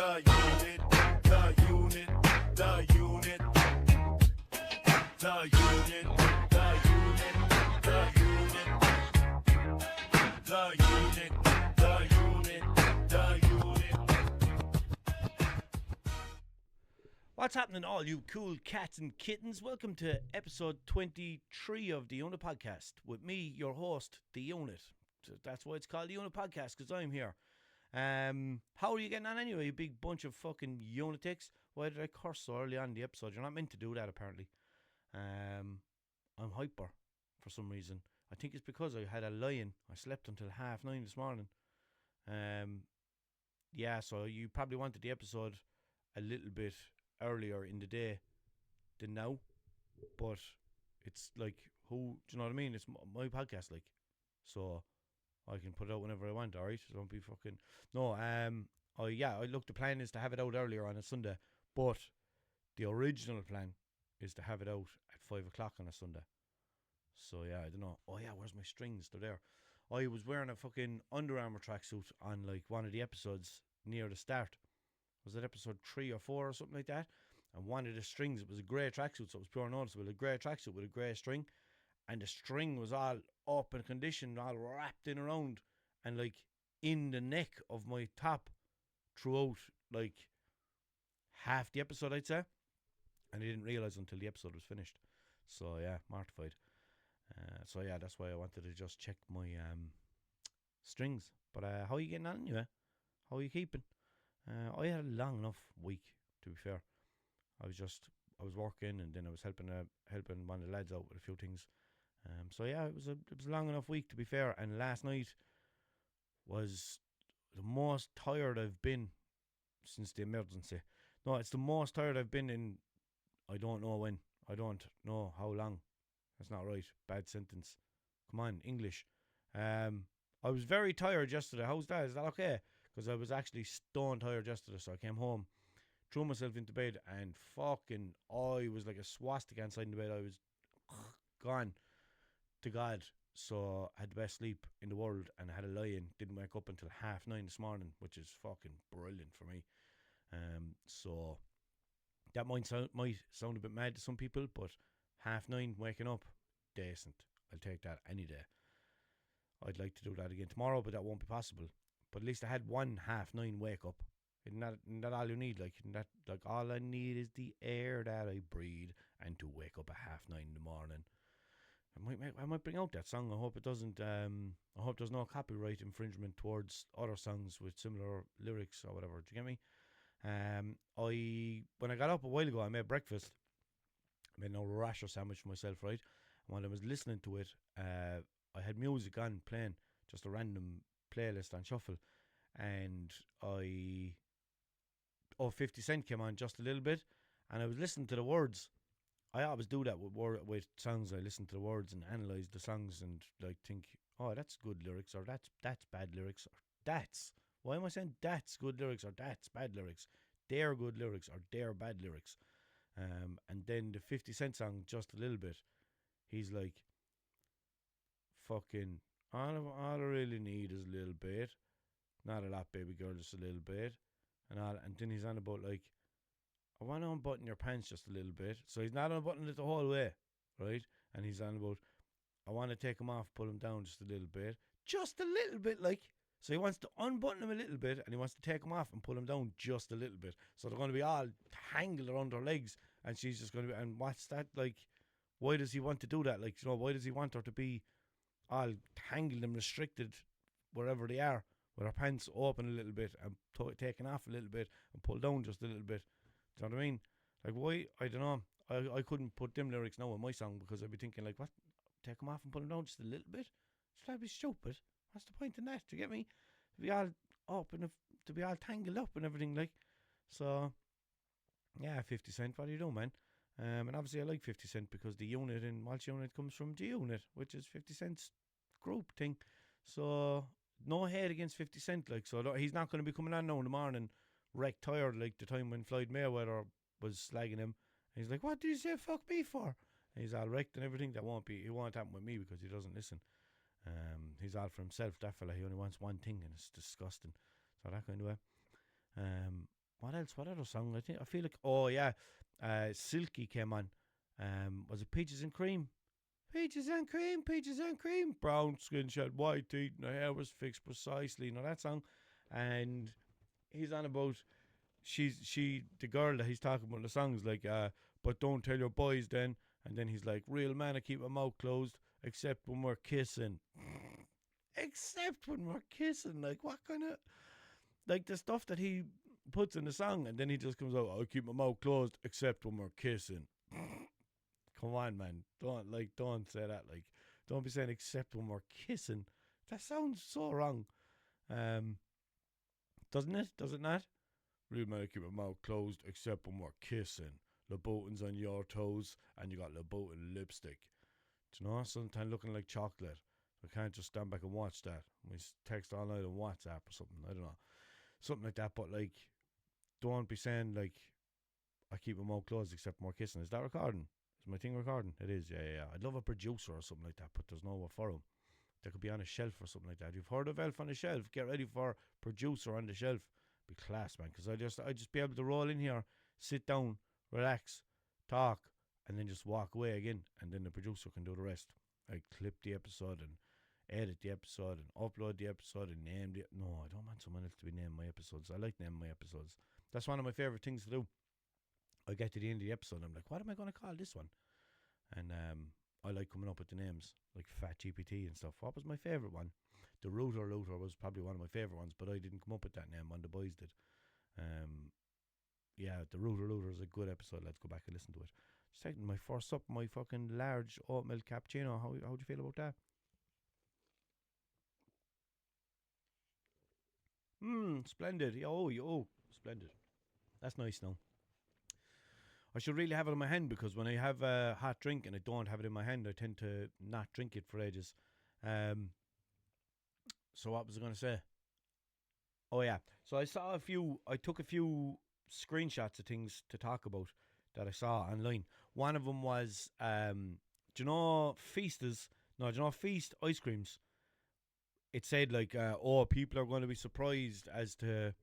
The unit, the unit, the unit, the unit, the unit, the unit, the unit, the unit, the unit. What's happening, all you cool cats and kittens? Welcome to episode 23 of the Unit Podcast with me, your host, the Unit. That's why it's called the Unit Podcast, because I'm here. How are you getting on anyway, you big bunch of fucking unitics? Why did I curse so early on in the episode? You're not meant to do that, apparently. I'm hyper for some reason. I think it's because I had a lie-in. I slept until 9:30 this morning. Yeah, so you probably wanted the episode a little bit earlier in the day than now. But it's like, do you know what I mean? It's my podcast, like. So I can put it out whenever I want, alright? Don't be fucking... No, look, the plan is to have it out earlier on a Sunday, but the original plan is to have it out at 5 o'clock on a Sunday. So, yeah, I don't know. Oh, yeah, where's my strings? They're there. I was wearing a fucking Under Armour tracksuit on, like, one of the episodes near the start. Was it episode 3 or 4 or something like that? And one of the strings, it was a grey tracksuit, so it was pure noticeable. A grey tracksuit with a grey string. And the string was all up in condition, all wrapped in around, and like in the neck of my top throughout like half the episode, I'd say. And I didn't realise until the episode was finished. So yeah, mortified. So yeah, that's why I wanted to just check my strings. But how are you getting on anyway? How are you keeping? I had a long enough week, to be fair. I was working, and then I was helping one of the lads out with a few things. So yeah, it was a long enough week, to be fair. And last night was the most tired I've been since the emergency. No, it's the most tired I've been in. I don't know when. I don't know how long. That's not right. Bad sentence. Come on, English. I was very tired yesterday. How's that? Is that okay? Because I was actually stone tired yesterday. So I came home, threw myself into bed, and fucking I was like a swastika inside the bed. I was gone to God. So I had the best sleep in the world, and I had a lie-in. Didn't wake up until 9:30 this morning, which is fucking brilliant for me. So that might sound a bit mad to some people, but 9:30 waking up, decent. I'll take that any day. I'd like to do that again tomorrow, but that won't be possible. But at least I had one 9:30 wake up. Isn't that all you need? Like all I need is the air that I breathe, and to wake up at 9:30 in the morning. I might bring out that song. I hope it doesn't. I hope there's no copyright infringement towards other songs with similar lyrics or whatever. Do you get me? When I got up a while ago, I made breakfast. I made a rasher sandwich for myself, right? And when I was listening to it, I had music on playing, just a random playlist on shuffle, and 50 Cent came on just a little bit, and I was listening to the words. I always do that with songs. I listen to the words and analyse the songs and like think, oh, that's good lyrics, or that's bad lyrics, or why am I saying that's good lyrics or that's bad lyrics? They're good lyrics or they're bad lyrics. And then the 50 Cent song, just a little bit, he's like, fucking, all I really need is a little bit, not a lot, baby girl, just a little bit, and then he's on about like, I want to unbutton your pants just a little bit. So he's not unbuttoning it the whole way, right? And he's on about, I want to take him off, pull him down just a little bit. Just a little bit, like. So he wants to unbutton him a little bit, and he wants to take him off and pull him down just a little bit. So they're going to be all tangled around her legs, and she's just going to be, and what's that, like, why does he want to do that? Like, you know, why does he want her to be all tangled and restricted wherever they are, with her pants open a little bit, and taken off a little bit, and pulled down just a little bit? Do you know what I mean? Like, why? I don't know. I couldn't put them lyrics now in my song, because I'd be thinking, like, what? Take them off and put them down just a little bit? Should I be stupid? What's the point in that? Do you get me? To be all up and to be all tangled up and everything, like. So, yeah, 50 Cent, what are you doing, man? And obviously I like 50 Cent because the unit in Walshunit comes from G Unit, which is 50 Cent's group thing. So, no hate against 50 Cent, like. So, he's not going to be coming on now in the morning wrecked tired like the time when Floyd Mayweather was slagging him. And he's like, what did you say fuck me for? And he's all wrecked and everything. It won't happen with me because he doesn't listen. He's all for himself, that fella. He only wants one thing, and it's disgusting. So that kind of way. what else? What other song? I feel like, oh yeah, Silky came on. Was it Peaches and Cream? Peaches and cream, peaches and cream. Brown skin shed, white teeth, and her hair was fixed precisely. You know that song, and he's on about the girl that he's talking about in the songs like but don't tell your boys then, and then he's like, real man I keep my mouth closed except when we're kissing. Except when we're kissing, like what kind of, like the stuff that he puts in the song, and then he just comes out, I keep my mouth closed except when we're kissing. Come on, man, don't say that, like don't be saying except when we're kissing. That sounds so wrong. um does it not? Real man, keep my mouth closed except when we're kissing. Louboutin's on your toes, and you got Louboutin lipstick. Do you know, sometimes looking like chocolate. I can't just stand back and watch that. We text all night on WhatsApp or something. I don't know, something like that. But like, don't be saying like, I keep my mouth closed except when we're kissing. Is that recording? Is my thing recording? It is. Yeah. I'd love a producer or something like that, but there's no one for him. They could be on a shelf or something like that. You've heard of Elf on a Shelf? Get ready for producer on the shelf. Be class, man, because I just be able to roll in here, sit down, relax, talk, and then just walk away again, and then the producer can do the rest. I clip the episode and edit the episode and upload the episode and name the. No, I don't want someone else to be naming my episodes. I like naming my episodes. That's one of my favorite things to do. I get to the end of the episode, I'm like, what am I going to call this one? And I like coming up with the names, like Fat GPT and stuff. What was my favorite one? The Router was probably one of my favorite ones, but I didn't come up with that name. One the boys did. Yeah, the Router is a good episode. Let's go back and listen to it. Just taking my first up, my fucking large oat milk cappuccino. How do you feel about that? Splendid. Oh, splendid. That's nice now. I should really have it in my hand, because when I have a hot drink and I don't have it in my hand, I tend to not drink it for ages. So what was I going to say? Oh yeah. So I took a few screenshots of things to talk about that I saw online. One of them was, do you know Feastas? No, do you know Feast ice creams? It said like, oh, people are going to be surprised as to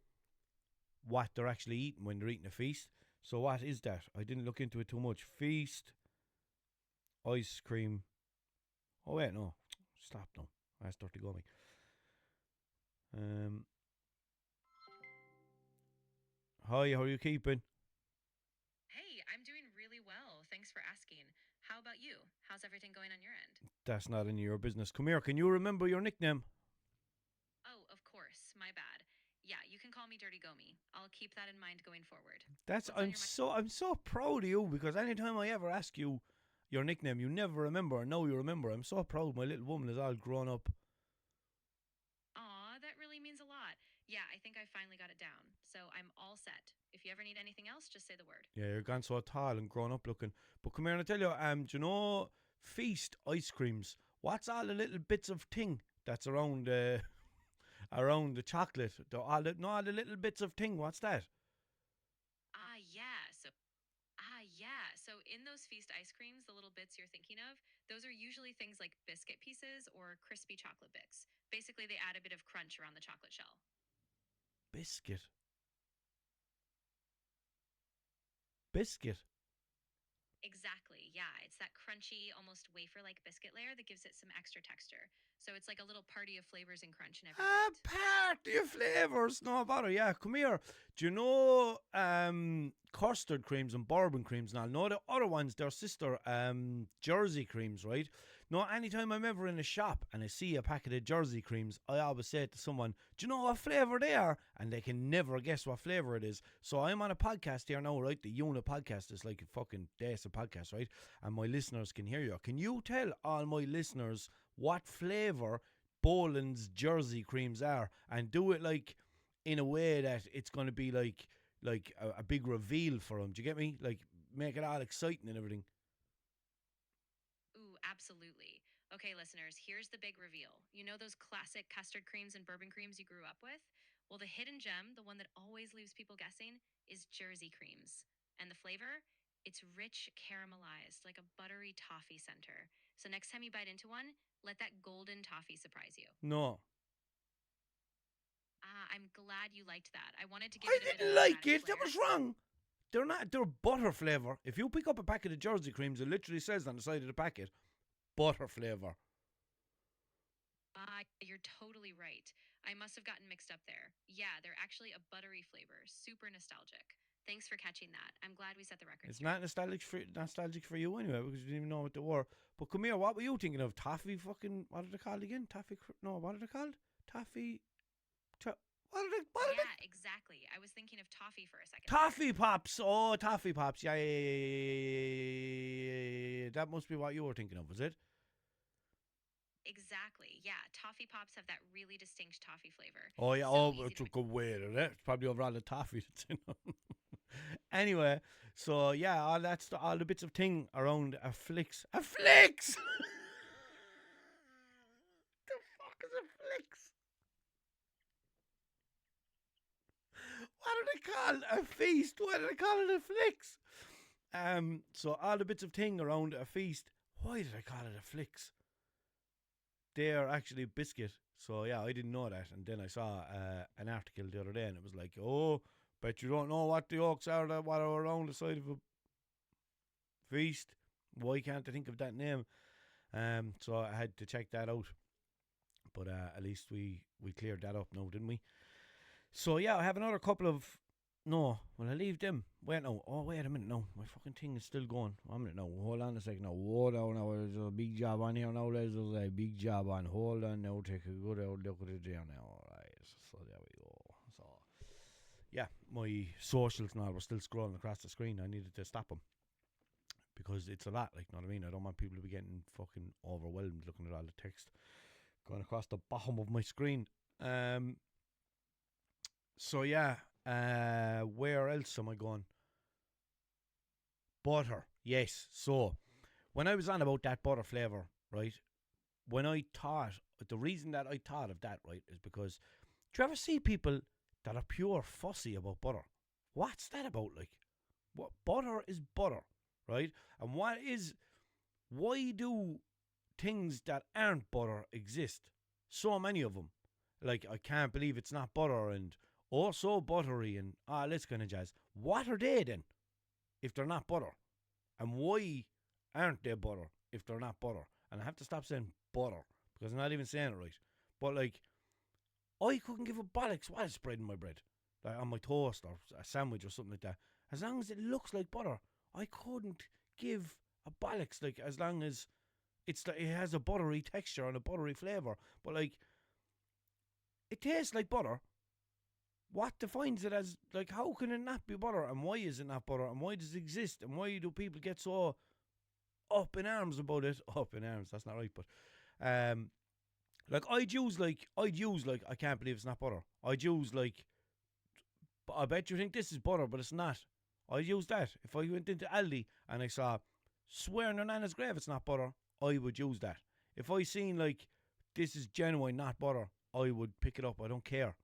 what they're actually eating when they're eating a feast. So what is that? I didn't look into it too much. Feast ice cream. Oh wait, no, stop now. That's dirty gummy. Hi, how are you keeping? Hey, I'm doing really well. Thanks for asking. How about you? How's everything going on your end? That's not any of your business. Come here. Can you remember your nickname? Oh, of course. My bad. Yeah, you can call me Dirty Gomi. I'll keep that in mind going forward. That's What's on your mind? I'm so proud of you, because anytime I ever ask you your nickname, you never remember. And now you remember. I'm so proud. My little woman is all grown up. Aw, that really means a lot. Yeah, I think I finally got it down. So I'm all set. If you ever need anything else, just say the word. Yeah, you're gone so tall and grown up looking. But come here and I tell you, do you know Feast ice creams? What's all the little bits of thing that's around around the chocolate? All the little bits of thing. What's that? Ah, yeah. So in those feast ice creams, the little bits you're thinking of, those are usually things like biscuit pieces or crispy chocolate bits. Basically, they add a bit of crunch around the chocolate shell. Biscuit. Biscuit. Exactly. Yeah. It's that crunchy, almost wafer like biscuit layer that gives it some extra texture. So it's like a little party of flavors and crunch in every Ah, bite. party of flavours. No bother. Yeah, come here. Do you know custard creams and bourbon creams? Now, no, the other ones, their sister, Jersey creams, right? No, anytime I'm ever in a shop and I see a packet of Jersey creams, I always say to someone, do you know what flavour they are? And they can never guess what flavour it is. So I'm on a podcast here now, right? The Unit podcast is like a fucking Dayz podcast, right? And my listeners can hear you. Can you tell all my listeners what flavour Boland's Jersey creams are, and do it like in a way that it's going to be like a big reveal for them? Do you get me? Like, make it all exciting and everything. Ooh, absolutely. Okay, listeners, here's the big reveal. You know those classic custard creams and bourbon creams you grew up with? Well, the hidden gem, the one that always leaves people guessing, is Jersey creams. And the flavor? It's rich caramelized, like a buttery toffee center. So next time you bite into one, let that golden toffee surprise you. No, I'm glad you liked that. I wanted to give I it a bit didn't of like dramatic it. That flair. was wrong. They're not. They're butter flavour. If you pick up a packet of Jersey creams, it literally says on the side of the packet, butter flavour. You're totally right. I must have gotten mixed up there. Yeah, they're actually a buttery flavor, super nostalgic. Thanks for catching that. I'm glad we set the record It's straight. not nostalgic for you anyway because you didn't even know what they were. But come here, what were you thinking of? Taffy fucking, what are they called again? No, what are they called? Taffy, what are they? Yeah, exactly. I was thinking of toffee for a second. Toffee Pops. Oh, Toffee Pops. Yeah. That must be what you were thinking of, was it? Exactly. Yeah, toffee pops have that really distinct toffee flavor. Oh, yeah. So Oh, easy it's to a good way to that. It's probably over all the toffee that's in them. Anyway, so yeah, all the bits of thing around a flicks. A flicks! The fuck is a flicks? What do they call a feast? Why do they call it a flicks? So all the bits of thing around a feast. Why did I call it a flicks? They're actually biscuit. So yeah, I didn't know that, and then I saw an article the other day, and it was like, oh, bet you don't know what the yolks are that what are around the side of a feast. Why can't I think of that name? So I had to check that out. But at least we cleared that up now, didn't we? So yeah, I have another couple of. No, will I leave them? Wait, no. Oh, wait a minute. No, my fucking thing is still going. 1 minute. No, hold on a second. No, hold on. Now, there's a big job on here now. There's a big job on. Hold on now. Take a good old look at it there now. All right. So there we go. So yeah, my socials and all were still scrolling across the screen. I needed to stop them because it's a lot. Like, you know what I mean? I don't want people to be getting fucking overwhelmed looking at all the text going across the bottom of my screen. So yeah. Where else am I going? Butter. Yes. So when I was on about that butter flavour, right? When I thought, the reason that I thought of that, right, is because do you ever see people that are pure fussy about butter? What's that about? Like, what butter is butter, right? And why do things that aren't butter exist? So many of them. Like, I can't believe it's not butter, and oh, so buttery, and this kind of jazz. What are they then, if they're not butter? And why aren't they butter if they're not butter? And I have to stop saying butter because I'm not even saying it right. But like, I couldn't give a bollocks what is spread in my bread, like on my toast or a sandwich or something like that. As long as it looks like butter, I couldn't give a bollocks. Like, as long as it has a buttery texture and a buttery flavour. But like, it tastes like butter. What defines it as, like, how can it not be butter? And why is it not butter? And why does it exist? And why do people get so up in arms about it? Up in arms, that's not right, but like, I'd use like I can't believe it's not butter. I'd use like, I bet you think this is butter, but it's not. I'd use that. If I went into Aldi and I saw, swearing on Nana's grave it's not butter, I would use that. If I seen like, this is genuine not butter, I would pick it up. I don't care.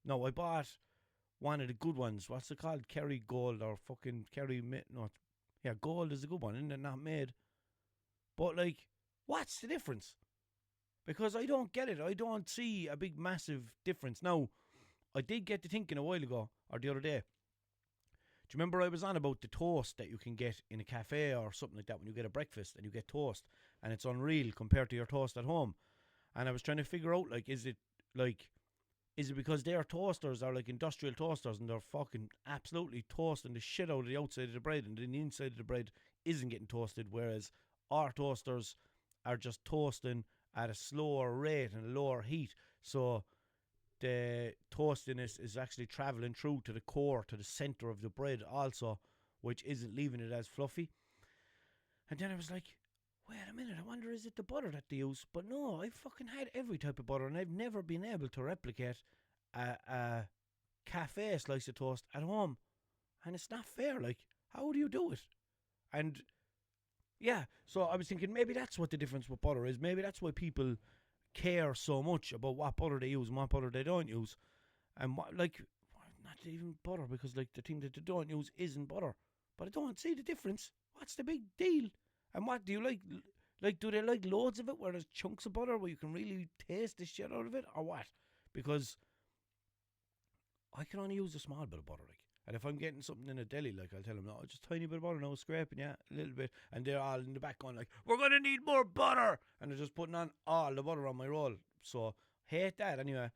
No, I bought one of the good ones. What's it called? Kerry Gold or fucking Kerry... No, yeah, Gold is a good one, isn't it? Not made. But, like, what's the difference? Because I don't get it. I don't see a big, massive difference. Now, I did get to thinking a while ago, or the other day. Do you remember I was on about the toast that you can get in a cafe or something like that when you get a breakfast and you get toast, and it's unreal compared to your toast at home? And I was trying to figure out, like, is it because their toasters are like industrial toasters and they're fucking absolutely toasting the shit out of the outside of the bread, and then the inside of the bread isn't getting toasted, whereas our toasters are just toasting at a slower rate and a lower heat. So the toastiness is actually travelling through to the core, to the centre of the bread also, which isn't leaving it as fluffy. And then I was like, wait a minute, I wonder, is it the butter that they use? But no, I've fucking had every type of butter, and I've never been able to replicate a cafe slice of toast at home. And it's not fair. Like, how do you do it? And yeah, so I was thinking maybe that's what the difference with butter is. Maybe that's why people care so much about what butter they use and what butter they don't use. And what, like, not even butter, because like the thing that they don't use isn't butter. But I don't see the difference. What's the big deal? And what do you like? Like, do they like loads of it where there's chunks of butter where you can really taste the shit out of it, or what? Because I can only use a small bit of butter, like. And if I'm getting something in a deli, like, I'll tell them, no, just a tiny bit of butter, no scraping, yeah, a little bit. And they're all in the back going like, we're going to need more butter. And they're just putting on all the butter on my roll. So, hate that anyway.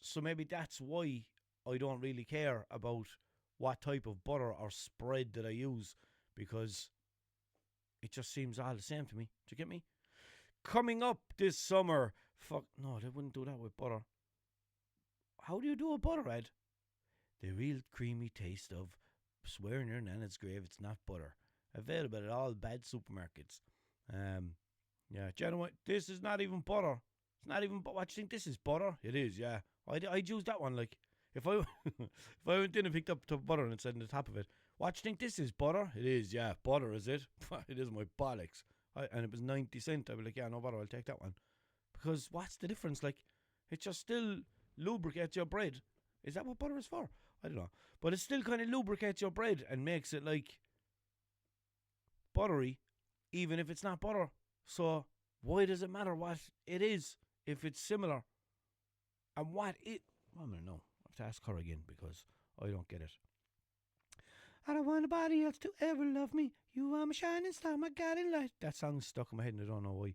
So maybe that's why I don't really care about what type of butter or spread that I use, because it just seems all the same to me. Do you get me? Coming up this summer, fuck, no, they wouldn't do that with butter. How do you do a butter, Ed? The real creamy taste of swearing your nana's grave, it's not butter. Available at all bad supermarkets. Yeah, do you know what? This is not even butter. It's not even, what do you think this is, butter? It is, yeah. I'd use that one, like, if I if I went in and picked up the butter and it said on the top of it, what do you think this is, butter? It is, yeah. Butter, is it? It is my bollocks. And it was 90 cents. I'd be like, yeah, no butter, I'll take that one. Because what's the difference? Like, it just still lubricates your bread. Is that what butter is for? I don't know. But it still kind of lubricates your bread and makes it, like, buttery, even if it's not butter. So, why does it matter what it is if it's similar? And what it... I don't know. I have to ask her again because I don't get it. I don't want nobody else to ever love me. You are my shining star, my guiding light. That song's stuck in my head and I don't know why.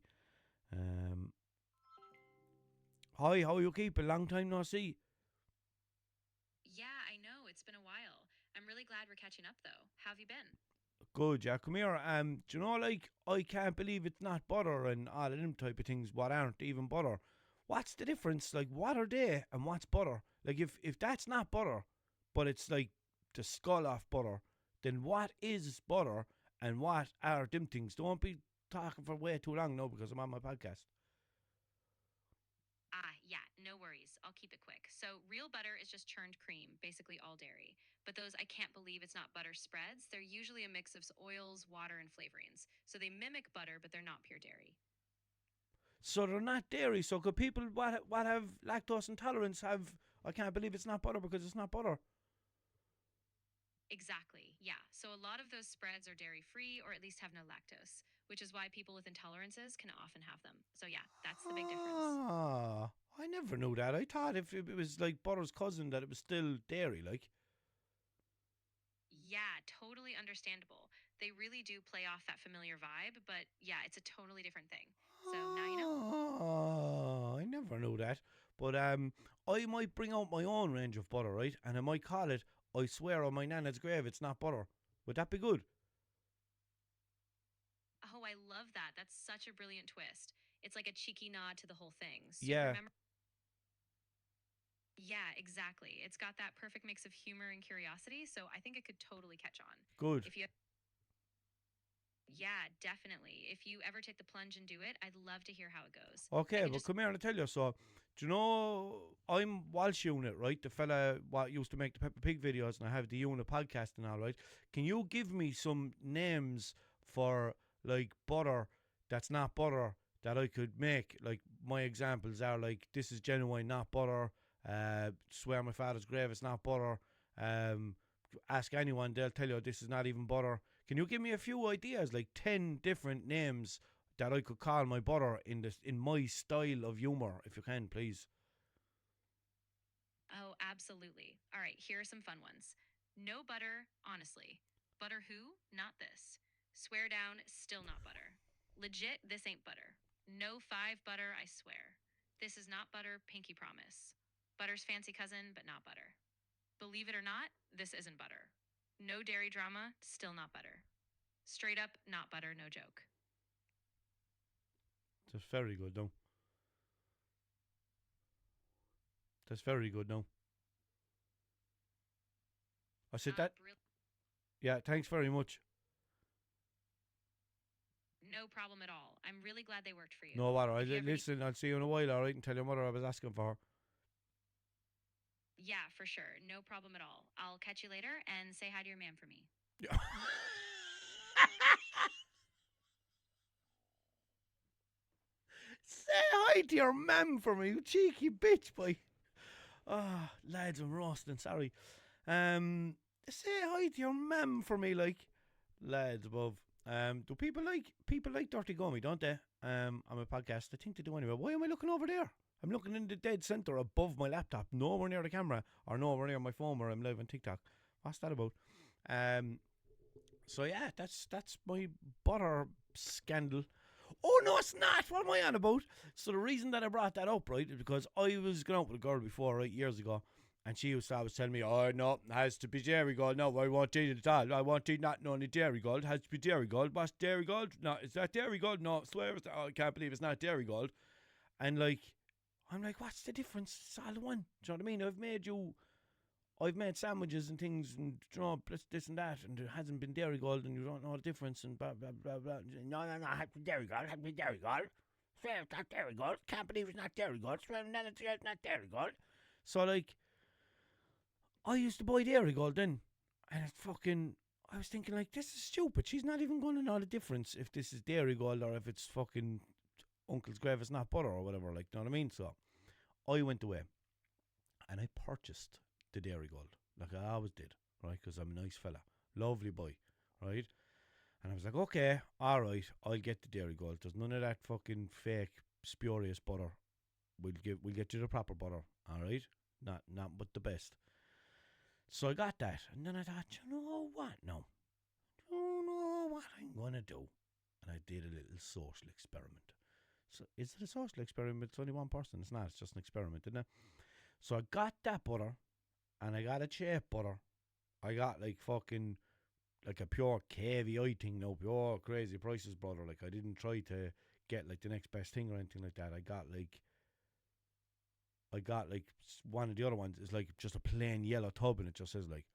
Hi, how are you keeping? Long time no see. Yeah, I know. It's been a while. I'm really glad we're catching up, though. How have you been? Good, yeah. Come here. Do you know, like, I can't believe it's not butter and all of them type of things, what aren't even butter. What's the difference? Like, what are they and what's butter? Like, if that's not butter, but it's like the skull off butter, then what is butter and what are them things? Don't be talking for way too long now because I'm on my podcast. Yeah, no worries. I'll keep it quick. So, real butter is just churned cream, basically all dairy. But those I can't believe it's not butter spreads, they're usually a mix of oils, water, and flavorings. So, they mimic butter, but they're not pure dairy. So they're not dairy. So could people what have lactose intolerance have? I can't believe it's not butter because it's not butter. Exactly, yeah. So, a lot of those spreads are dairy free or at least have no lactose, which is why people with intolerances can often have them. So, yeah, that's the big difference. Ah, I never knew that. I thought if it was like butter's cousin that it was still dairy, like. Yeah, totally understandable. They really do play off that familiar vibe, but yeah, it's a totally different thing. So now you know. Oh, I never knew that. But I might bring out my own range of butter, right? And I might call it, I swear on my nana's grave, it's not butter. Would that be good? Oh, I love that. That's such a brilliant twist. It's like a cheeky nod to the whole thing. So Yeah, remember. Yeah, exactly. It's got that perfect mix of humor and curiosity, so I think it could totally catch on. good. If you Yeah, definitely. If you ever take the plunge and do it, I'd love to hear how it goes. I Okay, can but just come here and I tell you. So, do you know I'm Walshunit, right? The fella what used to make the Peppa Pig videos, and I have the Unit podcast and all, right? Can you give me some names for like butter that's not butter that I could make? Like my examples are like this is genuine, not butter. Swear my father's grave, it's not butter. Um, ask anyone, they'll tell you this is not even butter. Can you give me a few ideas, like 10 different names that I could call my butter in my style of humour, if you can, please? Oh, absolutely. All right, here are some fun ones. No butter, honestly. Butter who? Not this. Swear down, still not butter. Legit, this ain't butter. No 5 butter, I swear. This is not butter, pinky promise. Butter's fancy cousin, but not butter. Believe it or not, this isn't butter. No dairy drama, still not butter. Straight up, not butter, no joke. That's very good, no. That's very good, no. I said that. Yeah, thanks very much. No problem at all. I'm really glad they worked for you. No matter. If you ever need- Listen, I'll see you in a while, all right, and tell your mother I was asking for her. Yeah, for sure. No problem at all. I'll catch you later and say hi to your man for me. Yeah. Say hi to your mum for me, you cheeky bitch, boy. Ah, lads, I'm roasting, sorry. Say hi to your mum for me, like. Lads above. Do people like Dirty Gummy, don't they? On my podcast, I think they do anyway. Why am I looking over there? I'm looking in the dead center above my laptop, nowhere near the camera or nowhere near my phone where I'm live on TikTok. What's that about? So yeah, that's my butter scandal. Oh no, it's not. What am I on about? So the reason that I brought that up, right, is because I was going out with a girl before, right, years ago, and she was always telling me, oh no, it has to be Dairy Gold. No, I won't eat it at all. I won't eat not only Dairy Gold. It has to be Dairy Gold. What's Dairy Gold? No, is that Dairy Gold? No, I swear, I can't believe it's not Dairy Gold. And like, I'm like, what's the difference? It's all one. Do you know what I mean? I've made sandwiches and things and, you know, this and that, and it hasn't been Dairy Gold, and you don't know the difference, and blah, blah, blah, blah. No, it has to be Dairy Gold. It has to be Dairy Gold. Swear it's not Dairy Gold. Can't believe it's not Dairy Gold. Swear it's not Dairy Gold. So, like, I used to buy Dairy Gold then, and I was thinking, like, this is stupid. She's not even going to know the difference if this is Dairy Gold or if it's fucking Uncle's Grave, it's not butter or whatever, like, you know what I mean? So, I went away, and I purchased the Dairy Gold, like I always did, right, because I'm a nice fella, lovely boy, right, and I was like, okay, alright, I'll get the Dairy Gold, there's none of that fucking fake, spurious butter, we'll get you the proper butter, alright, not but the best. So I got that, and then I thought, you know what I'm gonna do, and I did a little social experiment. So is it a social experiment? It's only one person, it's not, it's just an experiment, isn't it? So I got that butter, and I got a cheap butter. I got like fucking like a pure KVI thing, no pure crazy prices butter. Like I didn't try to get like the next best thing or anything like that. I got like one of the other ones is like just a plain yellow tub, and it just says like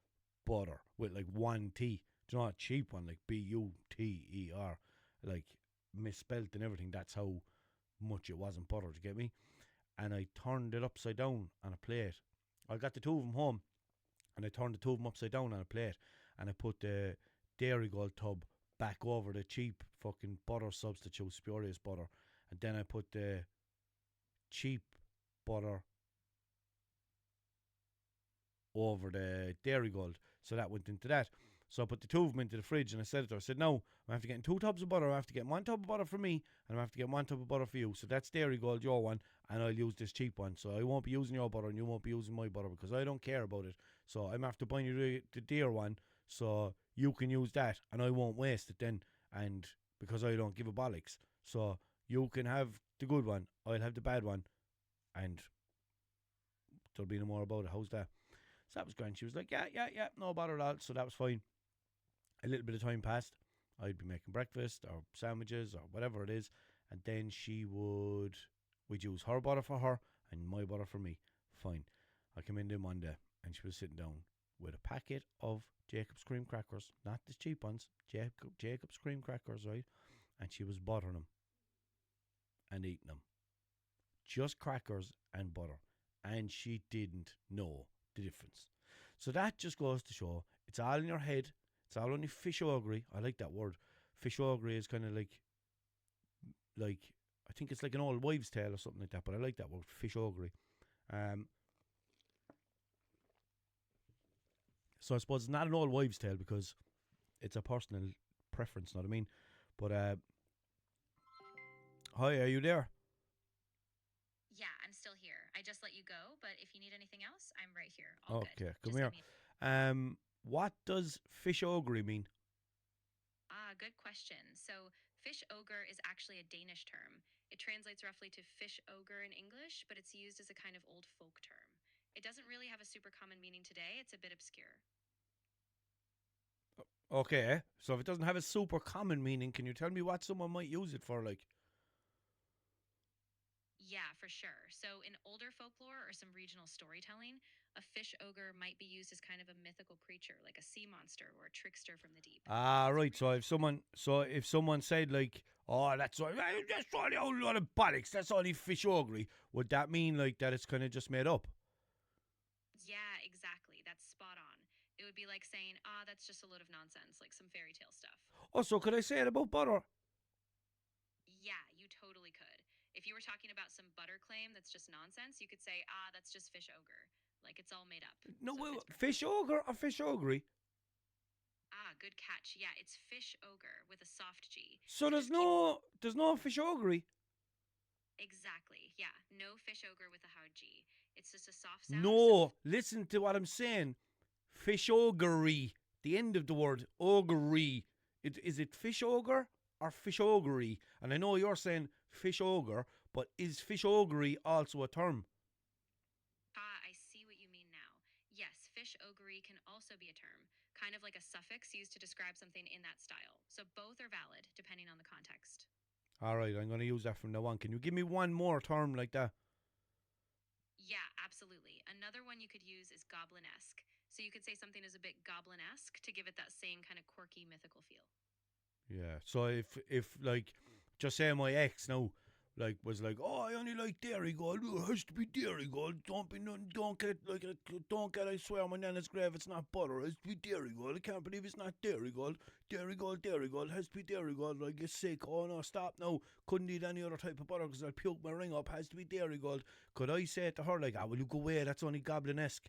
butter with like one T. Do you know, a cheap one like BUTER, like misspelt and everything. That's how much it wasn't butter. Do you get me? And I turned it upside down on a plate. I got the two of them home, and I turned the two of them upside down on a plate, and I put the Dairy Gold tub back over the cheap fucking butter substitute, spurious butter, and then I put the cheap butter over the Dairy Gold, so that went into that. So I put the two of them into the fridge, and I said to her, I said, no, I'm after getting 2 tubs of butter. I'm after getting 1 tub of butter for me, and I'm after getting 1 tub of butter for you. So that's Dairy Gold, your one, and I'll use this cheap one. So I won't be using your butter, and you won't be using my butter, because I don't care about it. So I'm after buying you the dear one, so you can use that, and I won't waste it then, and because I don't give a bollocks. So you can have the good one, I'll have the bad one, and there'll be no more about it. How's that? So that was grand. She was like, yeah, no bother at all. So that was fine. A little bit of time passed. I'd be making breakfast or sandwiches or whatever it is, and then we'd use her butter for her and my butter for me. Fine. I came in there one day, and she was sitting down with a packet of Jacob's cream crackers, not the cheap ones, Jacob's cream crackers, right? And she was buttering them and eating them. Just crackers and butter. And she didn't know the difference. So that just goes to show, it's all in your head. It's all only fishogry. I like that word. Fishogry is kind of like I think it's like an old wives' tale or something like that. But I like that word, fishogry. So I suppose it's not an old wives' tale because it's a personal preference. Know what I mean? But hi, are you there? Yeah, I'm still here. I just let you go, but if you need anything else, I'm right here. All Okay, good. come Just here. let me- What does fishogry mean? Good question. So, fish ogre is actually a Danish term. It translates roughly to fish ogre in English, but it's used as a kind of old folk term. It doesn't really have a super common meaning today. It's a bit obscure. Okay, so if it doesn't have a super common meaning, can you tell me what someone might use it for? Like, Yeah, for sure. So, in older folklore or some regional storytelling, a fish ogre might be used as kind of a mythical creature, like a sea monster or a trickster from the deep. right. So if someone said like, oh, that's only a whole lot of bollocks. That's only fishogry. Would that mean like that it's kind of just made up? Yeah, exactly. That's spot on. It would be like saying, that's just a load of nonsense, like some fairy tale stuff. Oh, so could I say it about butter? Yeah, you totally could. If you were talking about some butter claim that's just nonsense, you could say, that's just fish ogre. Like it's all made up. No, So it well, fits perfectly. fish ogre or fishogry? good catch. Yeah, it's fish ogre with a soft G. So there's just keep there's no fish augury. exactly. Yeah, no fish ogre with a hard G. It's just a soft sound. No, listen to what I'm saying. Fish augury. The end of the word augury. Is it fish ogre or fish augury? And I know you're saying fish ogre, but is fish augury also a term? I see what you mean now. Yes, fish ogre can also be a term, kind of like a suffix used to describe something in that style. So both are valid depending on the context. All right, I'm going to use that from now on. Can you give me one more term like that? Yeah, absolutely. Another one you could use is goblin-esque. So you could say something is a bit goblin-esque to give it that same kind of quirky mythical feel. Yeah. So if like, just say my ex now, like was like, oh, I only like dairy gold. It has to be dairy gold. Don't be nothing. Don't get like don't get. I swear on my nana's grave, it's not butter. It has to be dairy gold. I can't believe it's not dairy gold. Dairy gold. Dairy gold. It has to be dairy gold. I get sick. Oh no, stop now. Couldn't eat any other type of butter because I'll puke my ring up. Has to be dairy gold. Could I say it to her like, ah, will you go away? That's only goblin-esque.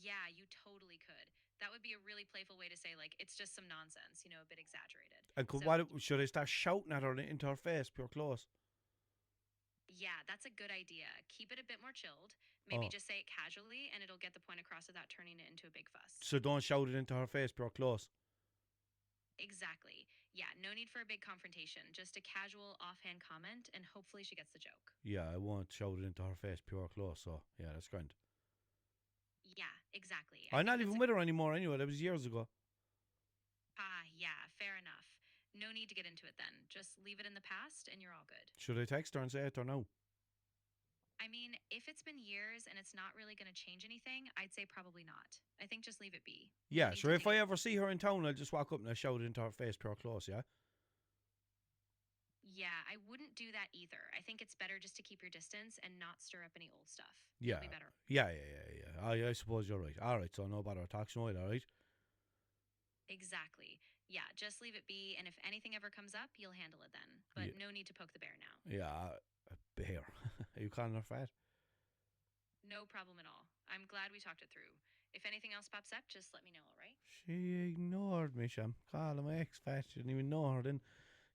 Yeah, you totally could. That would be a really playful way to say, like, it's just some nonsense, a bit exaggerated. And could So, what should I start shouting at her into her face, pure close? yeah, that's a good idea. Keep it a bit more chilled. Maybe Oh, just say it casually, and it'll get the point across without turning it into a big fuss. so don't shout it into her face, pure close. Exactly. Yeah, no need for a big confrontation. Just a casual, offhand comment, and hopefully she gets the joke. Yeah, I won't shout it into her face, pure close. So yeah, that's grand. Yeah, exactly. I'm not that's even with her anymore anyway. That was years ago. yeah, fair enough. No need to get into it then. Just leave it in the past, and you're all good. Should I text her and say it or no? I mean, if it's been years and it's not really going to change anything, I'd say probably not. I think just leave it be. No Yeah, need sure. to If take I it. ever see her in town, I'll just walk up and I'll shout it into her face, pure close. Yeah. Yeah, I wouldn't do that either. I think it's better just to keep your distance and not stir up any old stuff. Yeah. It'll be better. Yeah. I suppose you're right. All right, so no bother talking to her, all right? Exactly. Yeah, just leave it be. And if anything ever comes up, you'll handle it then. But Yeah. no need to poke the bear now. Yeah, a bear. Are you calling her fat? No problem at all. I'm glad we talked it through. If anything else pops up, just let me know, all right? She ignored me, Sham. Calling my ex fat. She didn't even know her then.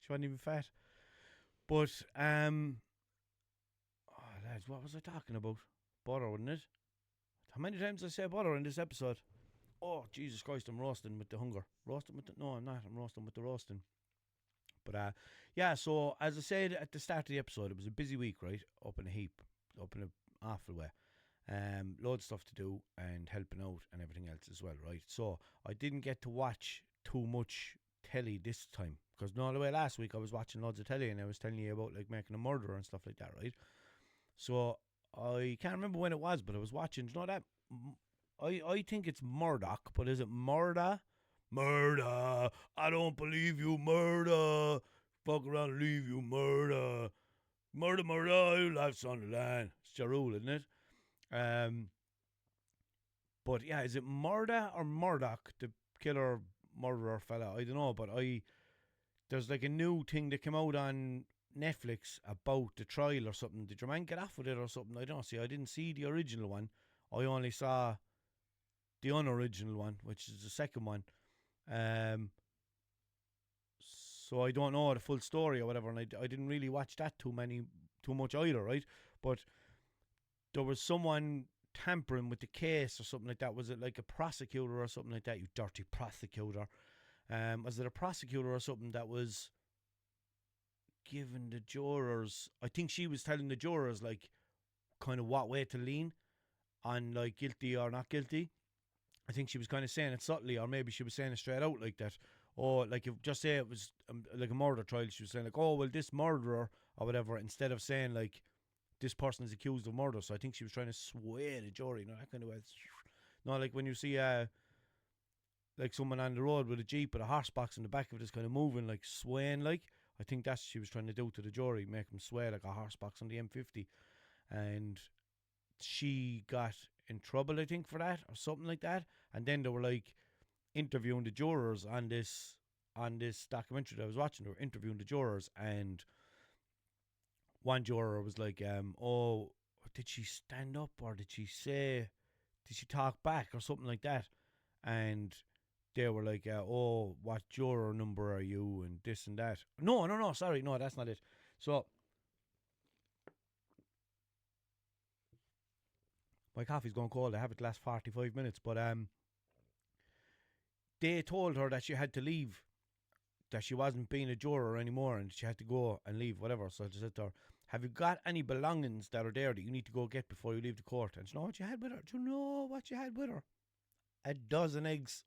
She wasn't even fat. But, oh, lads, what was I talking about? Butter, wasn't it? How many times did I say butter in this episode? Oh, Jesus Christ, I'm roasting with the hunger. Roasting with the... No, I'm not. I'm roasting with the roasting. But, yeah, so, as I said at the start of the episode, it was a busy week, right? Up in a heap. Up in an awful way. Loads of stuff to do and helping out and everything else as well, right? So, I didn't get to watch too much telly this time. Because no, the way last week I was watching loads of telly and I was telling you about, like, making a murderer and stuff like that, right? So, I can't remember when it was, but I was watching, you know that... I think it's Murdoch, but is it Murda? Murda! I don't believe you, Murda! Fuck around and leave you, Murda! Murda, you life's on the line. It's your rule, isn't it? But yeah, is it Murda or Murdoch, the killer murderer fella? I don't know, but there's like a new thing that came out on Netflix about the trial or something. Did your man get off with it or something? I don't see. I didn't see the original one. I only saw the unoriginal one, which is the second one. So I don't know the full story or whatever, and I didn't really watch that too much either, right? But there was someone tampering with the case or something like that. Was it like a prosecutor or something like that? You dirty prosecutor. Was it a prosecutor or something that was giving the jurors? I think she was telling the jurors like kind of what way to lean on, like guilty or not guilty. I think she was kind of saying it subtly, or maybe she was saying it straight out like that. Or like, if just say it was like a murder trial, she was saying like, oh well, this murderer or whatever, instead of saying like this person is accused of murder. So I think she was trying to sway the jury, you know, that kind of way. No, like when you see like someone on the road with a jeep with a horse box in the back of it is kind of moving, like swaying, like I think that's what she was trying to do to the jury, make them sway like a horse box on the M50. And she got in trouble, I think, for that or something like that. And then they were like interviewing the jurors on this documentary that I was watching. They were interviewing the jurors, and one juror was like, oh, did she stand up or did she talk back or something like that? And they were like, oh, what juror number are you, and this and that. No, sorry, no, that's not it. So my coffee's gone cold. I have it last 45 minutes, but they told her that she had to leave, that she wasn't being a juror anymore, and she had to go and leave, whatever. So I just said to her, have you got any belongings that are there that you need to go get before you leave the court? And do you know what you had with her? Do you know what you had with her? A dozen eggs.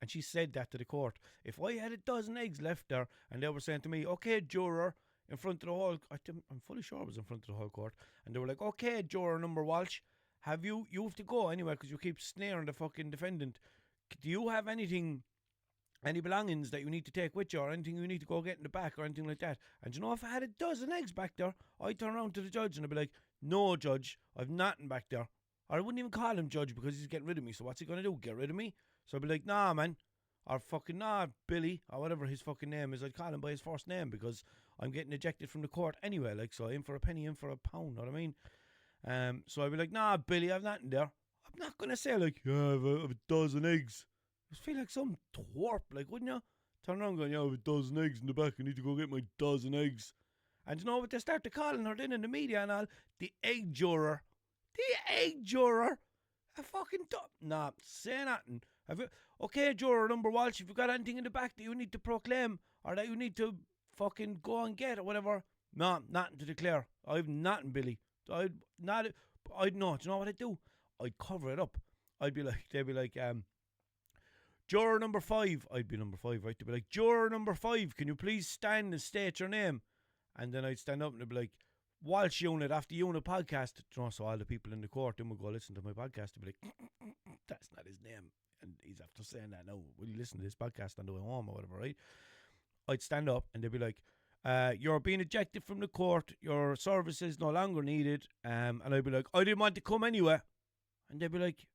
And she said that to the court. If I had a dozen eggs left there, and they were saying to me, okay, juror, in front of the whole, I'm fully sure I was in front of the whole court, and they were like, okay, juror number Walsh, you have to go anyway because you keep snaring the fucking defendant. Do you have anything, any belongings that you need to take with you, or anything you need to go get in the back, or anything like that? And you know, if I had a dozen eggs back there, I'd turn around to the judge and I'd be like, no, judge, I've nothing back there. Or I wouldn't even call him judge because he's getting rid of me. So what's he going to do? Get rid of me? So I'd be like, nah, man. Or fucking, nah, Billy, or whatever his fucking name is. I'd call him by his first name because I'm getting ejected from the court anyway. Like, so in for a penny, in for a pound, know what I mean? So I'd be like, nah, Billy, I've nothing there. I'm not going to say like, yeah, I've a dozen eggs. I feel like some twerp, like, wouldn't you? Turn around going, yeah, I have a dozen eggs in the back. I need to go get my dozen eggs. And you know what they start to calling her then in the media and all? The egg juror. The egg juror. A fucking nah, say nothing. Okay, juror number Walsh, if you got anything in the back that you need to proclaim or that you need to fucking go and get or whatever, no, nothing to declare. I've nothing, Billy. I'd know. Do you know what I'd do? I'd cover it up. They'd be like, juror number 5. I'd be number 5, right? They'd be like, juror number 5, can you please stand and state your name? And then I'd stand up and they'd be like, Walshunit, after Unit podcast. You know, so all the people in the court then would go listen to my podcast and be like, that's not his name. And he's after saying that now. Will you listen to this podcast on the way home or whatever, right? I'd stand up and they'd be like, you're being ejected from the court. Your service is no longer needed. And I'd be like, I didn't want to come anyway. And they'd be like,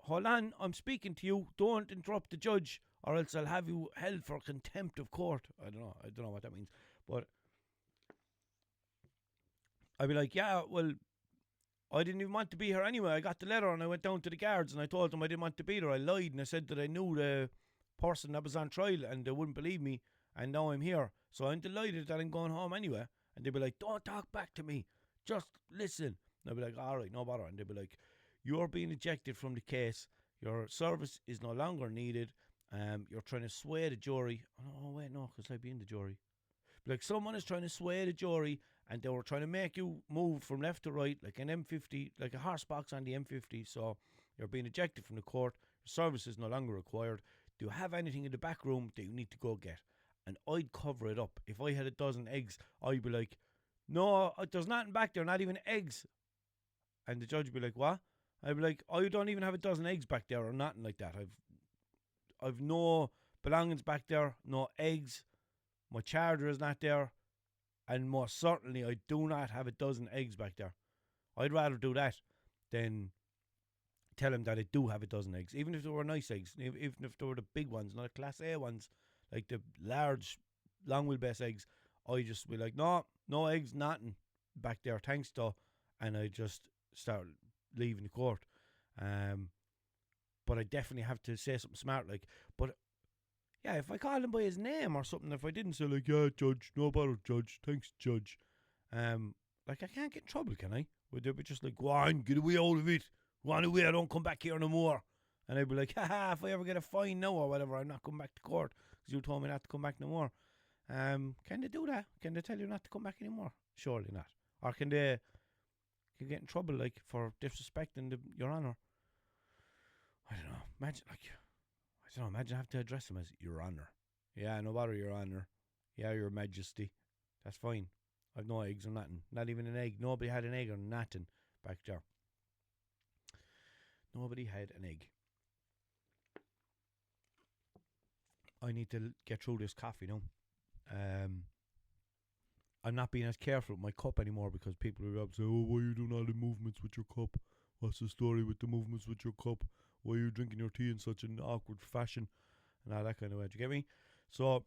hold on, I'm speaking to you. Don't interrupt the judge or else I'll have you held for contempt of court. I don't know what that means. But I'd be like, yeah, well, I didn't even want to be here anyway. I got the letter and I went down to the guards and I told them I didn't want to be there. I lied and I said that I knew the person that was on trial and they wouldn't believe me, and now I'm here. So I'm delighted that I'm going home anyway. And they'd be like, don't talk back to me. Just listen. And I'd be like, all right, no bother. And they'd be like, you're being ejected from the case. Your service is no longer needed. You're trying to sway the jury. Oh, wait, no, because I'd be in the jury. Like, someone is trying to sway the jury and they were trying to make you move from left to right like an M50, like a horse box on the M50. So you're being ejected from the court. Your service is no longer required. Do you have anything in the back room that you need to go get? And I'd cover it up. If I had a dozen eggs, I'd be like, no, there's nothing back there, not even eggs. And the judge would be like, what? I'd be like, I don't even have a dozen eggs back there or nothing like that. I've no belongings back there, no eggs. My charger is not there. And most certainly, I do not have a dozen eggs back there. I'd rather do that than tell him that I do have a dozen eggs. Even if they were nice eggs. Even if they were the big ones, not the Class A ones. Like the large, long wheelbase eggs. I just be like, no eggs, nothing back there. Thanks, though. And I just start leaving the court. But I definitely have to say something smart. Like, but yeah, if I called him by his name or something, if I didn't say like, yeah, judge, no bother, judge, thanks, judge. Like, I can't get in trouble, can I? Would they be just like, go on, get away out of it. Go on away, I don't come back here no more. And I'd be like, haha, if I ever get a fine now or whatever, I'm not coming back to court because you told me not to come back no more. Can they do that? Can they tell you not to come back anymore? Surely not. Or can they get in trouble, like, for disrespecting your honour? I don't know. Imagine I have to address him as Your Honour. Yeah, no bother, Your Honour. Yeah, Your Majesty. That's fine. I've no eggs or nothing. Not even an egg. Nobody had an egg or nothing back there. Nobody had an egg. I need to get through this coffee now. I'm not being as careful with my cup anymore because people will say, oh, why are you doing all the movements with your cup? What's the story with the movements with your cup? Why are you drinking your tea in such an awkward fashion? And all that kind of way. Do you get me? So,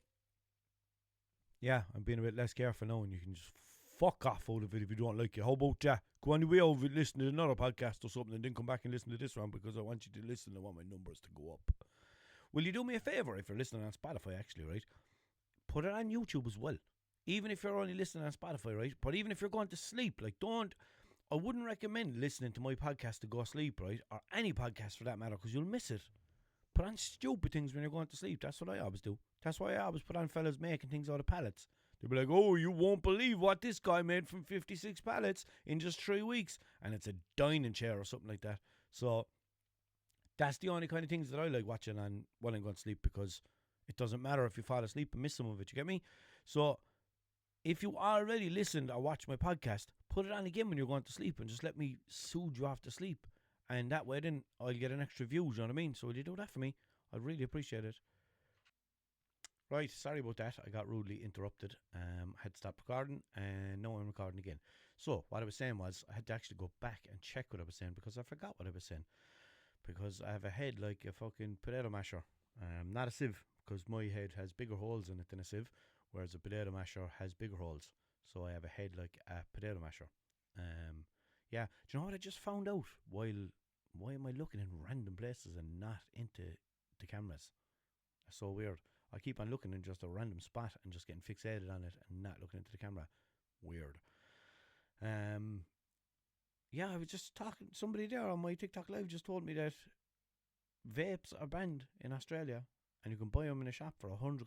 yeah, I'm being a bit less careful now, and you can just fuck off out of it if you don't like it. How about that? Go on the way over and listen to another podcast or something and then come back and listen to this one because I want you to listen. I want my numbers to go up. Will you do me a favour if you're listening on Spotify, actually, right? Put it on YouTube as well. Even if you're only listening on Spotify, right? But even if you're going to sleep, like, I wouldn't recommend listening to my podcast to go sleep, right? Or any podcast for that matter, because you'll miss it. Put on stupid things when you're going to sleep. That's what I always do. That's why I always put on fellas making things out of pallets. They'll be like, oh, you won't believe what this guy made from 56 pallets in just 3 weeks. And it's a dining chair or something like that. So that's the only kind of things that I like watching on while I'm going to sleep, because it doesn't matter if you fall asleep and miss some of it. You get me? So if you already listened or watched my podcast, put it on again when you're going to sleep and just let me soothe you off to sleep. And that way then I'll get an extra view, you know what I mean? So will you do that for me? I'd really appreciate it. Right, sorry about that. I got rudely interrupted. Had to stop recording, and now I'm recording again. So what I was saying was I had to actually go back and check what I was saying, because I forgot what I was saying. Because I have a head like a fucking potato masher. Not a sieve, because my head has bigger holes in it than a sieve, whereas a potato masher has bigger holes. So I have a head like a potato masher. Yeah. Do you know what I just found out? Why am I looking in random places and not into the cameras? That's so weird. I keep on looking in just a random spot and just getting fixated on it and not looking into the camera. Weird. Yeah, I was just talking. Somebody there on my TikTok live just told me that vapes are banned in Australia, and you can buy them in a shop for £100.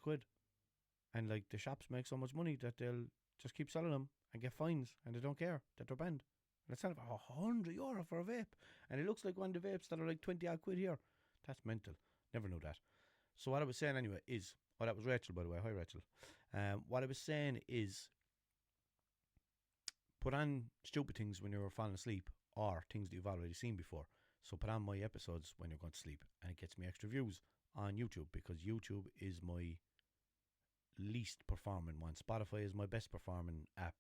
And like the shops make so much money that they'll just keep selling them and get fines, and they don't care that they're banned. And it's selling for €100 for a vape, and it looks like one of the vapes that are like 20 odd quid here. That's mental. Never knew that. So what I was saying anyway is, oh, that was Rachel, by the way. Hi, Rachel. What I was saying is, put on stupid things when you're falling asleep, or things that you've already seen before. So put on my episodes when you're going to sleep, and it gets me extra views on YouTube, because YouTube is my least performing one. Spotify is my best performing app,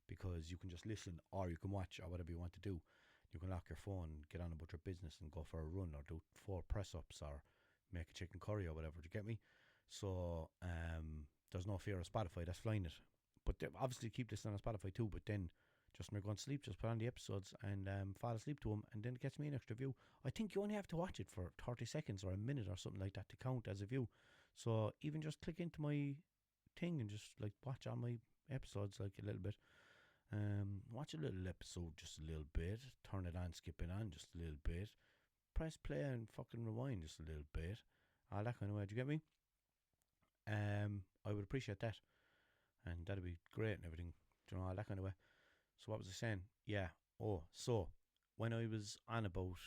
because you can just listen or you can watch or whatever you want to do. You can lock your phone, get on about your business and go for a run, or do 4 press-ups, or make a chicken curry or whatever. Do you get me? So there's no fear of Spotify. That's flying it. But obviously keep listening on Spotify too. But then just when you're going to sleep, just put on the episodes and fall asleep to them, and then it gets me an extra view. I think you only have to watch it for 30 seconds or a minute or something like that to count as a view. So even just click into my thing and just like watch all my episodes like a little bit. Watch a little episode just a little bit. Turn it on, skip it on just a little bit. Press play and fucking rewind just a little bit. All that kind of way. Do you get me? I would appreciate that, and that'd be great and everything. Do you know, all that kind of way. So what was I saying? Yeah. Oh, so when I was on about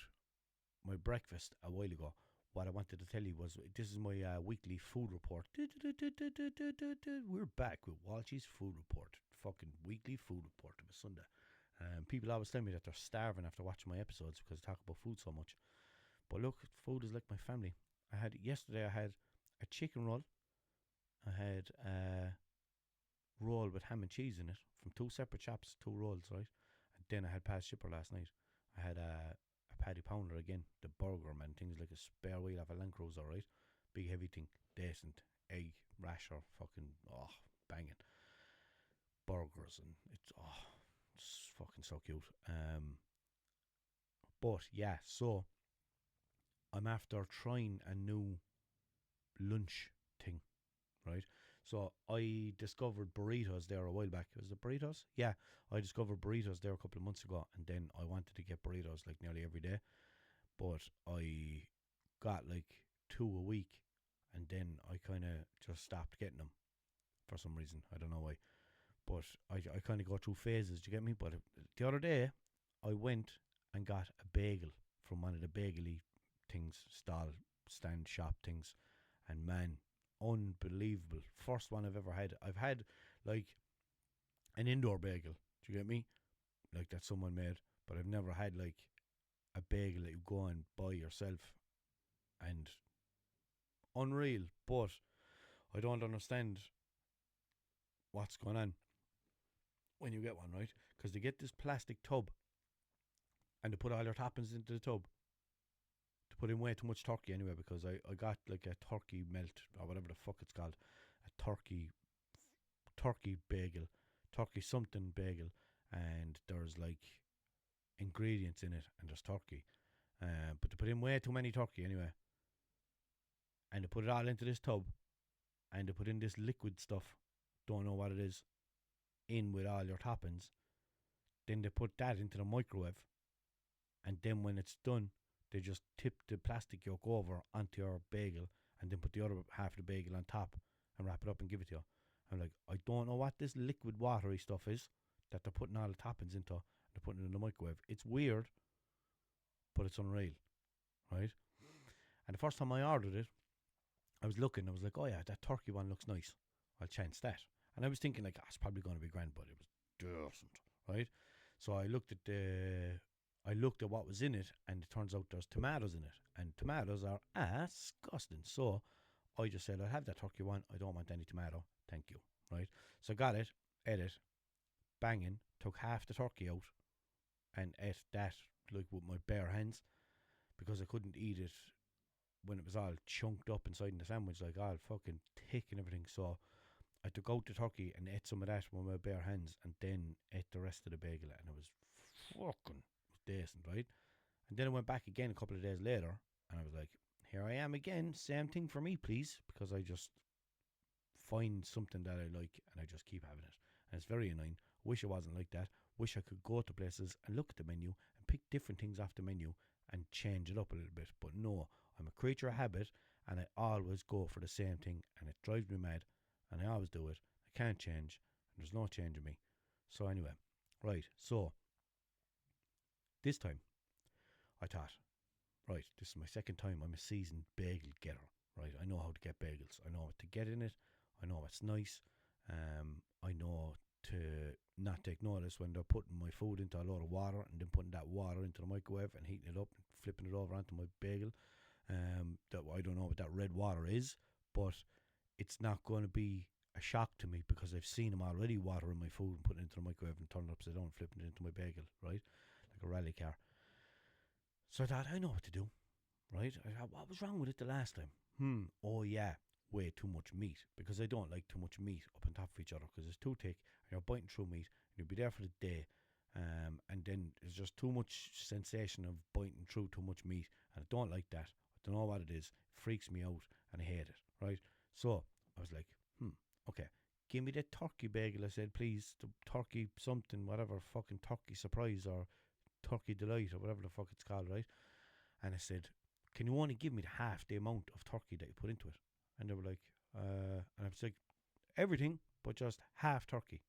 my breakfast a while ago, what I wanted to tell you was, this is my weekly food report. We're back with Walshy's food report. Fucking weekly food report of a Sunday. People always tell me that they're starving after watching my episodes because I talk about food so much. But look, food is like my family. Yesterday I had a chicken roll. I had a roll with ham and cheese in it from 2 separate shops, 2 rolls, right? And then I had past shipper last night. I had a paddy pounder again, the burger, man, things like a spare wheel of a Land Cruiser, right? Big heavy thing, decent, egg, rasher, fucking, banging. Burgers, and it's fucking so cute. But yeah, so I'm after trying a new lunch thing, right? So I discovered burritos there a while back. Was it burritos? Yeah, I discovered burritos there a couple of months ago, and then I wanted to get burritos like nearly every day. But I got like 2 a week, and then I kind of just stopped getting them for some reason. I don't know why. But I kind of go through phases, do you get me? But the other day, I went and got a bagel from one of the bagely things, stand shop things. And man, unbelievable. First one I've ever had. I've had like an indoor bagel, do you get me? Like that someone made. But I've never had like a bagel that you go and buy yourself. And unreal. But I don't understand what's going on when you get one, right? Because they get this plastic tub and they put all their toppings into the tub. To put in way too much turkey anyway, because I got like a turkey melt or whatever the fuck it's called. A turkey bagel. Turkey something bagel. And there's like ingredients in it and there's turkey. But they put in way too many turkey anyway. and they put it all into this tub, and they put in this liquid stuff, don't know what it is, in with all your toppings. Then they put that into the microwave, and then when it's done, they just tip the plastic yolk over onto your bagel, and then put the other half of the bagel on top and wrap it up and give it to you. I'm like, I don't know what this liquid watery stuff is that they're putting all the toppings into. They're putting it in the microwave. It's weird, but it's unreal, right? And the first time I ordered it, I was looking. I was like, oh yeah, that turkey one looks nice. I'll chance that. And I was thinking like, it's probably going to be grand, but it was decent, right? So I looked at what was in it, and it turns out there's tomatoes in it, and tomatoes are disgusting. So I just said, I'll have that turkey one. I don't want any tomato. Thank you, right? So I got it, ate it, banging, took half the turkey out, and ate that like with my bare hands, because I couldn't eat it when it was all chunked up inside in the sandwich, like all fucking thick and everything. So I took out the turkey and ate some of that with my bare hands, and then ate the rest of the bagel, and it was fucking decent, right? And then I went back again a couple of days later, and I was like, here I am again, same thing for me, please, because I just find something that I like and I just keep having it, and it's very annoying. Wish it wasn't like that. Wish I could go to places and look at the menu and pick different things off the menu and change it up a little bit, but no, I'm a creature of habit, and I always go for the same thing, and it drives me mad, and I always do it. I can't change, and there's no change in me. So anyway, right, so this time I thought, right, this is my second time I'm a seasoned bagel getter, right? I know how to get bagels. I know what to get in it. I know what's nice. I know to not take notice when they're putting my food into a load of water and then putting that water into the microwave and heating it up and flipping it over onto my bagel. That I don't know what that red water is, but it's not going to be a shock to me because I've seen them already watering my food and putting it into the microwave and turning it upside down and flipping it into my bagel, right? Like a rally car. So I thought, I know what to do, right? I thought, what was wrong with it the last time? Oh yeah, way too much meat, because I don't like too much meat up on top of each other, because it's too thick and you're biting through meat and you'll be there for the day, and then there's just too much sensation of biting through too much meat, and I don't like that. I don't know what it is. It freaks me out and I hate it, right? So I was like, okay, give me the turkey bagel. I said, please, the turkey something, whatever, fucking turkey surprise or turkey delight or whatever the fuck it's called, right? And I said, can you only give me half the amount of turkey that you put into it? And they were like, and I was like, everything but just half turkey,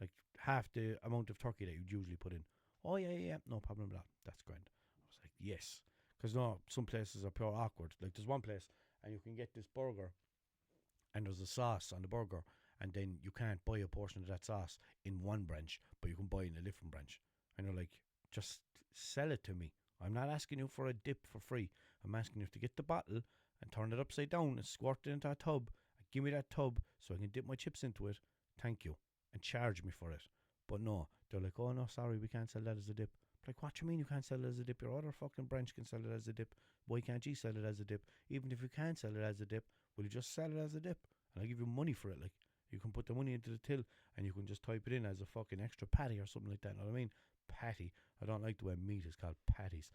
like half the amount of turkey that you'd usually put in. Oh yeah, no problem with that, that's grand. I was like, yes, because no, some places are pure awkward. Like there's one place and you can get this burger and there's a sauce on the burger, and then you can't buy a portion of that sauce in one branch, but you can buy in a different branch. And they're like, just sell it to me. I'm not asking you for a dip for free. I'm asking you to get the bottle and turn it upside down and squirt it into a tub. And give me that tub so I can dip my chips into it. Thank you. And charge me for it. But no, they're like, oh no, sorry, we can't sell that as a dip. Like, what do you mean you can't sell it as a dip? Your other fucking branch can sell it as a dip. Why can't you sell it as a dip? Even if you can't sell it as a dip, will you just sell it as a dip? And I'll give you money for it. Like, you can put the money into the till and you can just type it in as a fucking extra patty or something like that. You know what I mean? Patty. I don't like the way meat is called patties.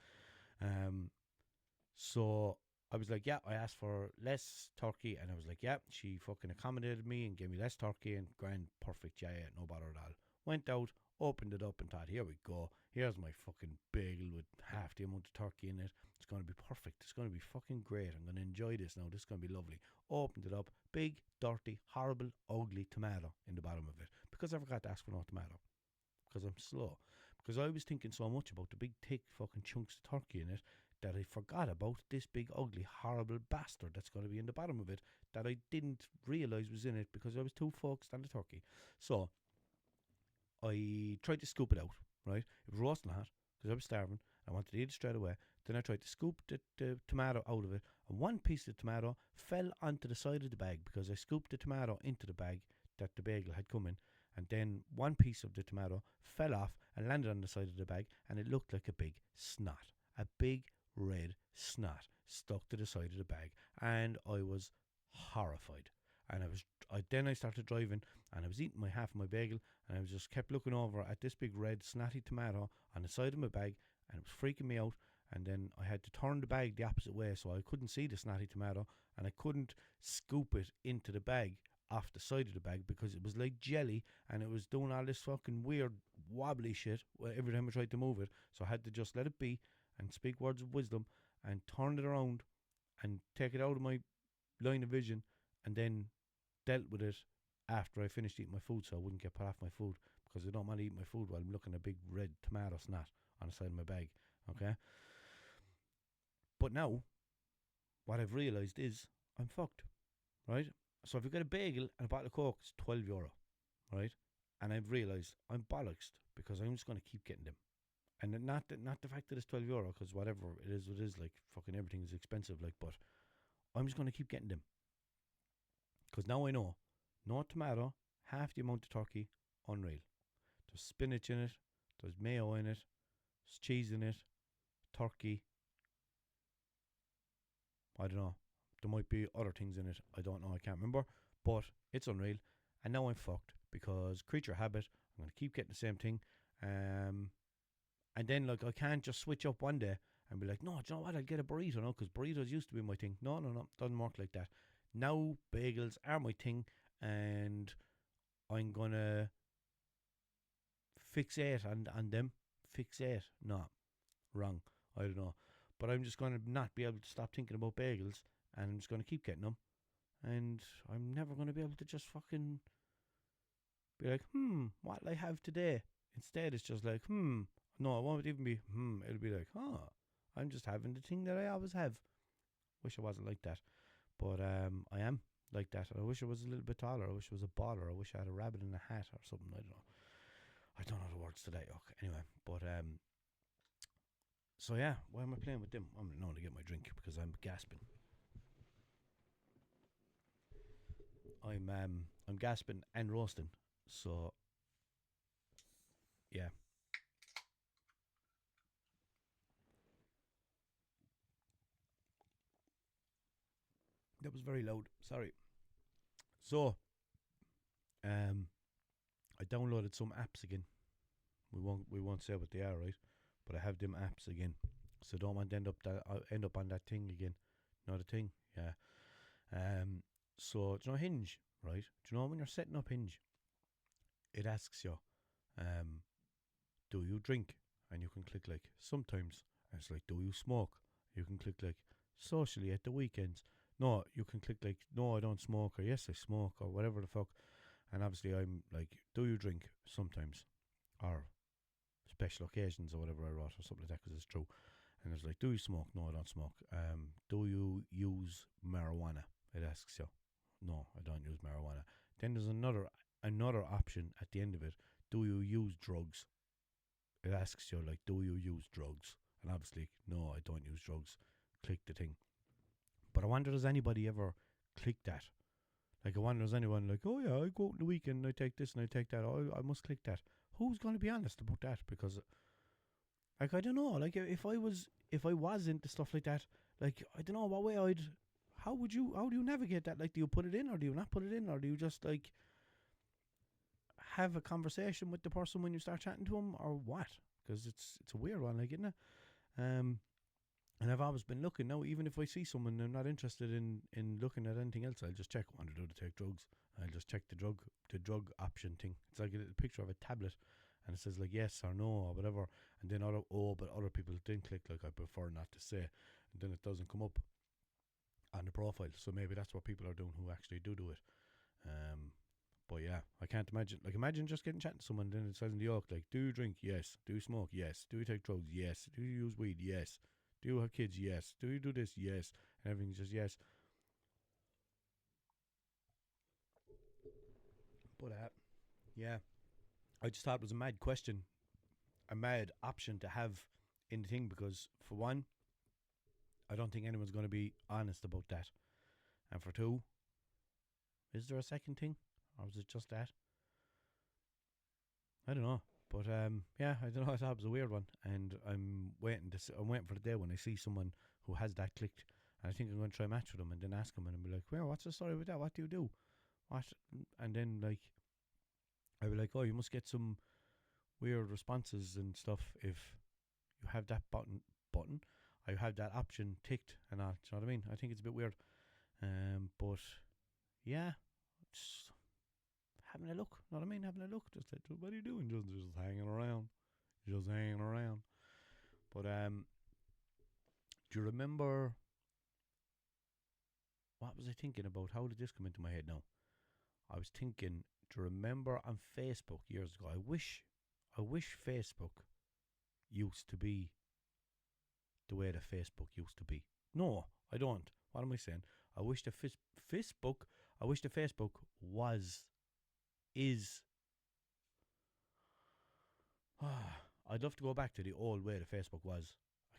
So I was like, yeah, I asked for less turkey, and I was like, yeah, she fucking accommodated me and gave me less turkey, and grand, perfect, yeah, no bother at all. Went out, opened it up and thought, here we go, here's my fucking bagel with half the amount of turkey in it. It's going to be perfect. It's going to be fucking great. I'm going to enjoy this now. This is going to be lovely. Opened it up, big, dirty, horrible, ugly tomato in the bottom of it, because I forgot to ask for no tomato, because I'm slow. Because I was thinking so much about the big, thick fucking chunks of turkey in it that I forgot about this big, ugly, horrible bastard that's going to be in the bottom of it that I didn't realise was in it because I was too focused on the turkey. So I tried to scoop it out, right? It was roasting hot because I was starving. I wanted to eat it straight away. Then I tried to scoop the tomato out of it, and one piece of tomato fell onto the side of the bag because I scooped the tomato into the bag that the bagel had come in. And then one piece of the tomato fell off and landed on the side of the bag, and it looked like a big snot. A big red snot stuck to the side of the bag, and I was horrified. And then I started driving, and I was eating my half of my bagel, and I was just kept looking over at this big red snotty tomato on the side of my bag, and it was freaking me out. and then I had to turn the bag the opposite way so I couldn't see the snotty tomato, and I couldn't scoop it into the bag off the side of the bag because it was like jelly and it was doing all this fucking weird wobbly shit every time I tried to move it. So I had to just let it be and speak words of wisdom and turn it around and take it out of my line of vision, and then dealt with it after I finished eating my food so I wouldn't get put off my food, because I don't want to eat my food while I'm looking at a big red tomato snot on the side of my bag. Okay? But now, what I've realised is I'm fucked, right? So if you get a bagel and a bottle of Coke, it's €12, right? And I've realised I'm bollocksed because I'm just going to keep getting them. And not the fact that it's €12, because whatever it is, like fucking everything is expensive, like, but I'm just going to keep getting them. Because now I know, no tomato, half the amount of turkey, unreal. There's spinach in it, there's mayo in it, there's cheese in it, turkey. I don't know. There might be other things in it. I don't know. I can't remember. But it's unreal. And now I'm fucked because creature habit. I'm going to keep getting the same thing. And then, like, I can't just switch up one day and be like, no, do you know what? I'll get a burrito now, because burritos used to be my thing. No. Doesn't work like that. Now bagels are my thing, and I'm going to fixate on them. Fixate? No. Wrong. I don't know. But I'm just going to not be able to stop thinking about bagels, and I'm just going to keep getting them. And I'm never going to be able to just fucking be like, what will I have today? Instead, it's just like, no, it won't even be, it'll be like, I'm just having the thing that I always have. Wish I wasn't like that. But I am like that. I wish I was a little bit taller. I wish I was a baller. I wish I had a rabbit in a hat or something. I don't know the words today. Okay, anyway, but so yeah, why am I playing with them? I'm going to get my drink because I'm gasping. I'm gasping and roasting. So yeah. That was very loud. Sorry. So I downloaded some apps again. We won't say what they are, right? But I have them apps again. So don't want to end up on that thing again. Not a thing, yeah. So do you know Hinge, right? Do you know when you're setting up Hinge, it asks you, do you drink? And you can click like sometimes. And it's like, do you smoke? You can click like socially at the weekends. No, you can click like, no, I don't smoke, or yes, I smoke, or whatever the fuck. And obviously I'm like, do you drink? Sometimes, or special occasions, or whatever I wrote, or something like that, because it's true. And it's like, do you smoke? No, I don't smoke. Do you use marijuana? It asks you. No, I don't use marijuana. Then there's another option at the end of it. Do you use drugs? It asks you, like, do you use drugs? And obviously, no, I don't use drugs. Click the thing. But I wonder, does anybody ever click that? Like, I wonder, does anyone like, oh yeah, I go out on the weekend and I take this and I take that. Oh, I must click that. Who's going to be honest about that? Because, like, I don't know. Like, if I was into stuff like that, like, I don't know what way how do you navigate that? Like, do you put it in or do you not put it in? Or do you just, like, have a conversation with the person when you start chatting to them, or what? Because it's a weird one, like, isn't it? And I've always been looking now, even if I see someone I'm not interested in looking at anything else, I'll just check, want to do to take drugs. I'll just check the drug option thing. It's like a picture of a tablet, and it says like yes or no or whatever, and then but other people didn't click like I prefer not to say, and then it doesn't come up on the profile. So maybe that's what people are doing who actually do it. But yeah, I can't imagine. Like, imagine just getting chatting to someone, then it says in the yoke, like, do you drink? Yes. Do you smoke? Yes. Do you take drugs? Yes. Do you use weed? Yes. Do you have kids? Yes. Do you do this? Yes. And everything's just yes. But yeah, I just thought it was a mad question, a mad option to have in the thing, because for one, I don't think anyone's going to be honest about that, and for two, is there a second thing, or was it just that? I don't know. But yeah, I don't know. I thought it was a weird one, and I'm waiting for the day when I see someone who has that clicked, and I think I'm going to try match with them, and then ask them, and be like, "Well, what's the story with that? What do you do? What?" And then like, I'll be like, "Oh, you must get some weird responses and stuff if you have that button." I have that option ticked and all. Do you know what I mean? I think it's a bit weird. But yeah, just having a look. You know what I mean? Having a look. Just like, what are you doing? Just hanging around. Just hanging around. But do you remember? What was I thinking about? How did this come into my head now? I was thinking, do you remember on Facebook years ago? I wish Facebook used to be the way that Facebook used to be. No, I don't. What am I saying? I wish the Facebook was, is. I'd love to go back to the old way that Facebook was.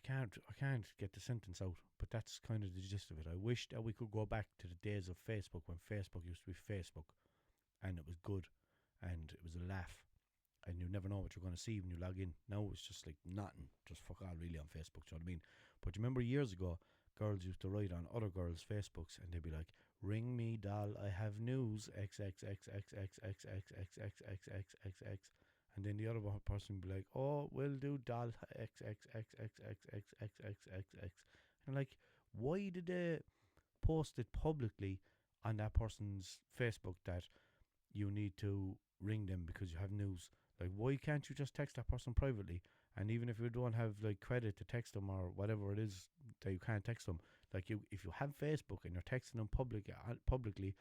I can't get the sentence out, but that's kind of the gist of it. I wish that we could go back to the days of Facebook when Facebook used to be Facebook, and it was good, and it was a laugh, and you never know what you're going to see when you log in. Now it's just like nothing, just fuck all really on Facebook. Do you know what I mean? But you remember years ago, girls used to write on other girls' Facebooks, and they'd be like, "Ring me, doll, I have news, XXXXXXXXXXXXXX." And then the other person would be like, "Oh, will do, doll, XXXXXXXXXX." And like, why did they post it publicly on that person's Facebook that you need to ring them because you have news? Like, why can't you just text that person privately? And even if you don't have like credit to text them or whatever it is that you can't text them, like if you have Facebook and you're texting them publicly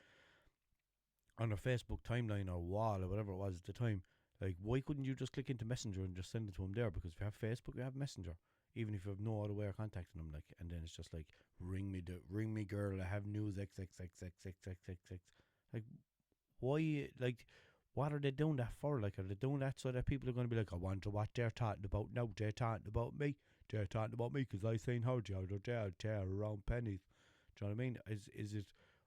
on a Facebook timeline or wall or whatever it was at the time, like why couldn't you just click into Messenger and just send it to them there? Because if you have Facebook, you have Messenger, even if you have no other way of contacting them. Like, and then it's just like, ring me, girl, I have news, XXXXXXXX. Like, why? Like, what are they doing that for? Like, are they doing that so that people are going to be like, I wonder what they're talking about now? They're talking about me. They're talking about me because I seen her the other day out there around pennies. Do you know what I mean?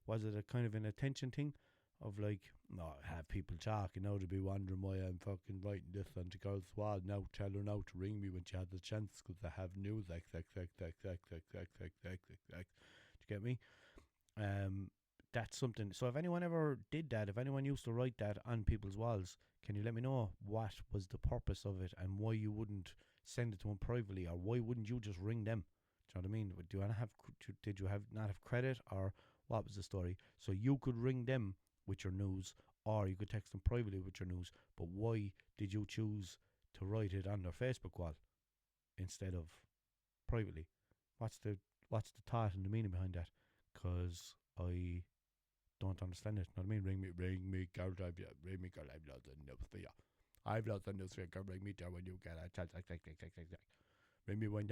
Was it a kind of an attention thing? Of like, no, have people talking now to be wondering why I'm fucking writing this on the girl's wall now. Tell her now to ring me when she has the chance because I have news. Do you get me? That's something. So if anyone ever did that, if anyone used to write that on people's walls, can you let me know what was the purpose of it and why you wouldn't send it to them privately, or why wouldn't you just ring them? Do you know what I mean? Did you not have credit, or what was the story? So you could ring them with your news, or you could text them privately with your news. But why did you choose to write it on their Facebook wall instead of privately? What's the thought and the meaning behind that? Because I don't understand it. You know what I mean? Ring me, girl. Ring me, girl. I've lots of news for you. I've lots of news for you, girl. Ring me there when you get a chance. Ring me ring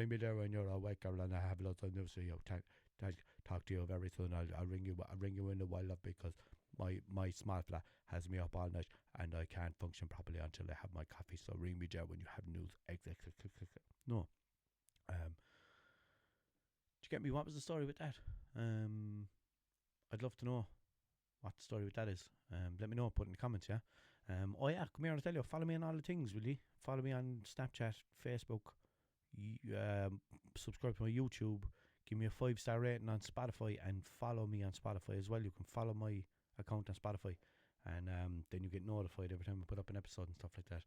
me there when you're awake, girl, and I have lots of news for you. Talk to you very soon. I'll ring you in a while, love, because my smart flat has me up all night and I can't function properly until I have my coffee. So ring me there when you have news. No. Did you get me? What was the story with that? I'd love to know what the story with that is. Let me know. Put in the comments. Yeah. Oh yeah. Come here and tell you. Follow me on all the things, will you? Follow me on Snapchat, Facebook. Subscribe to my YouTube. Give me a 5-star rating on Spotify and follow me on Spotify as well. You can follow my account on Spotify, and then you get notified every time I put up an episode and stuff like that.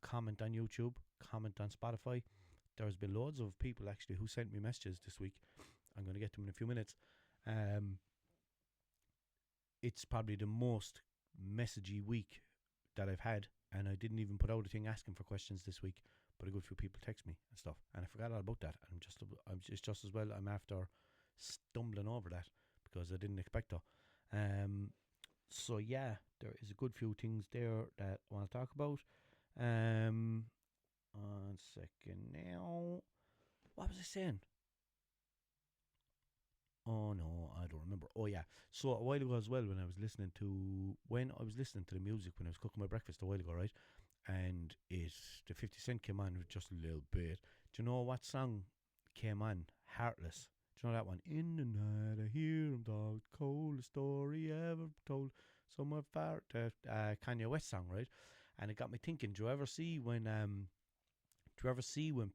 Comment on YouTube, comment on Spotify. There's been loads of people actually who sent me messages this week. I'm going to get to them in a few minutes. It's probably the most messagey week that I've had, and I didn't even put out a thing asking for questions this week. But a good few people text me and stuff, and I forgot all about that. It's just as well I'm after stumbling over that because I didn't expect to. So yeah, there is a good few things there that I want to talk about. 1 second now. What was I saying? Oh no, I don't remember. Oh yeah. So a while ago as well, when I was listening to the music when I was cooking my breakfast a while ago, right? And the 50 Cent came on with just a little bit. Do you know what song came on? Heartless. Do you know that one? In the night I hear him talk, coldest story ever told. Somewhere far, Kanye West song, right? And it got me thinking. Do you ever see when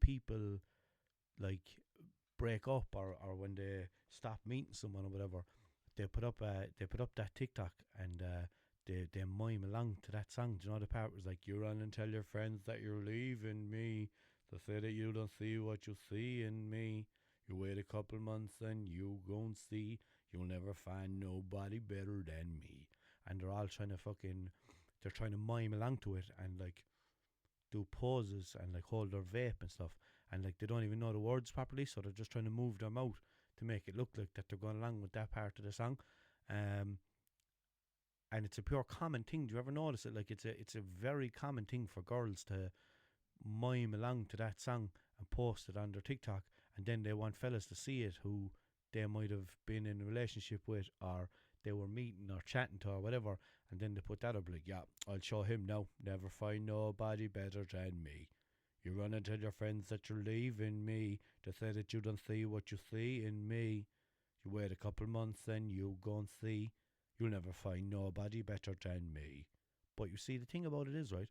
people like break up or when they stop meeting someone or whatever? They put up that TikTok and they mime along to that song. Do you know the part was like, you run and tell your friends that you're leaving me, To say that you don't see what you see in me. You wait a couple months and you gon' see. You'll never find nobody better than me. And they're all trying to they're trying to mime along to it and like do poses and like hold their vape and stuff. And like they don't even know the words properly, so they're just trying to move their mouth to make it look like that they're going along with that part of the song. And it's a pure common thing. Do you ever notice it? Like it's a very common thing for girls to mime along to that song and post it on their TikTok, and then they want fellas to see it who they might have been in a relationship with, or they were meeting or chatting to or whatever, and then they put that up like, yeah, I'll show him now. Never find nobody better than me. You run and tell your friends that you're leaving me. They say that you don't see what you see in me. You wait a couple months and you go and see. You'll never find nobody better than me. But you see, the thing about it is, right,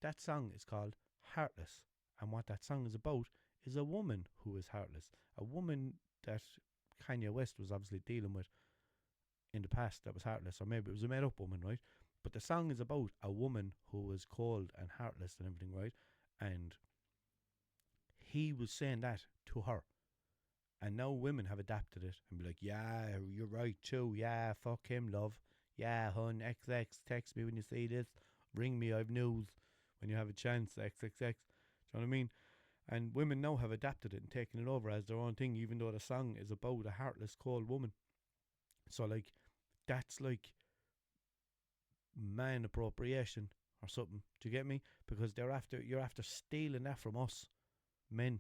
that song is called Heartless. And what that song is about is a woman who is heartless. A woman that Kanye West was obviously dealing with in the past that was heartless. Or maybe it was a made up woman, right? But the song is about a woman who was cold and heartless and everything, right? And he was saying that to her. And now women have adapted it and be like, yeah, you're right too. Yeah, fuck him, love. Yeah, hun, XX, text me when you see this. Ring me, I've news. When you have a chance, XXX. Do you know what I mean? And women now have adapted it and taken it over as their own thing, even though the song is about a heartless, cold woman. So, like, that's like man appropriation or something. Do you get me? Because you're after stealing that from us, men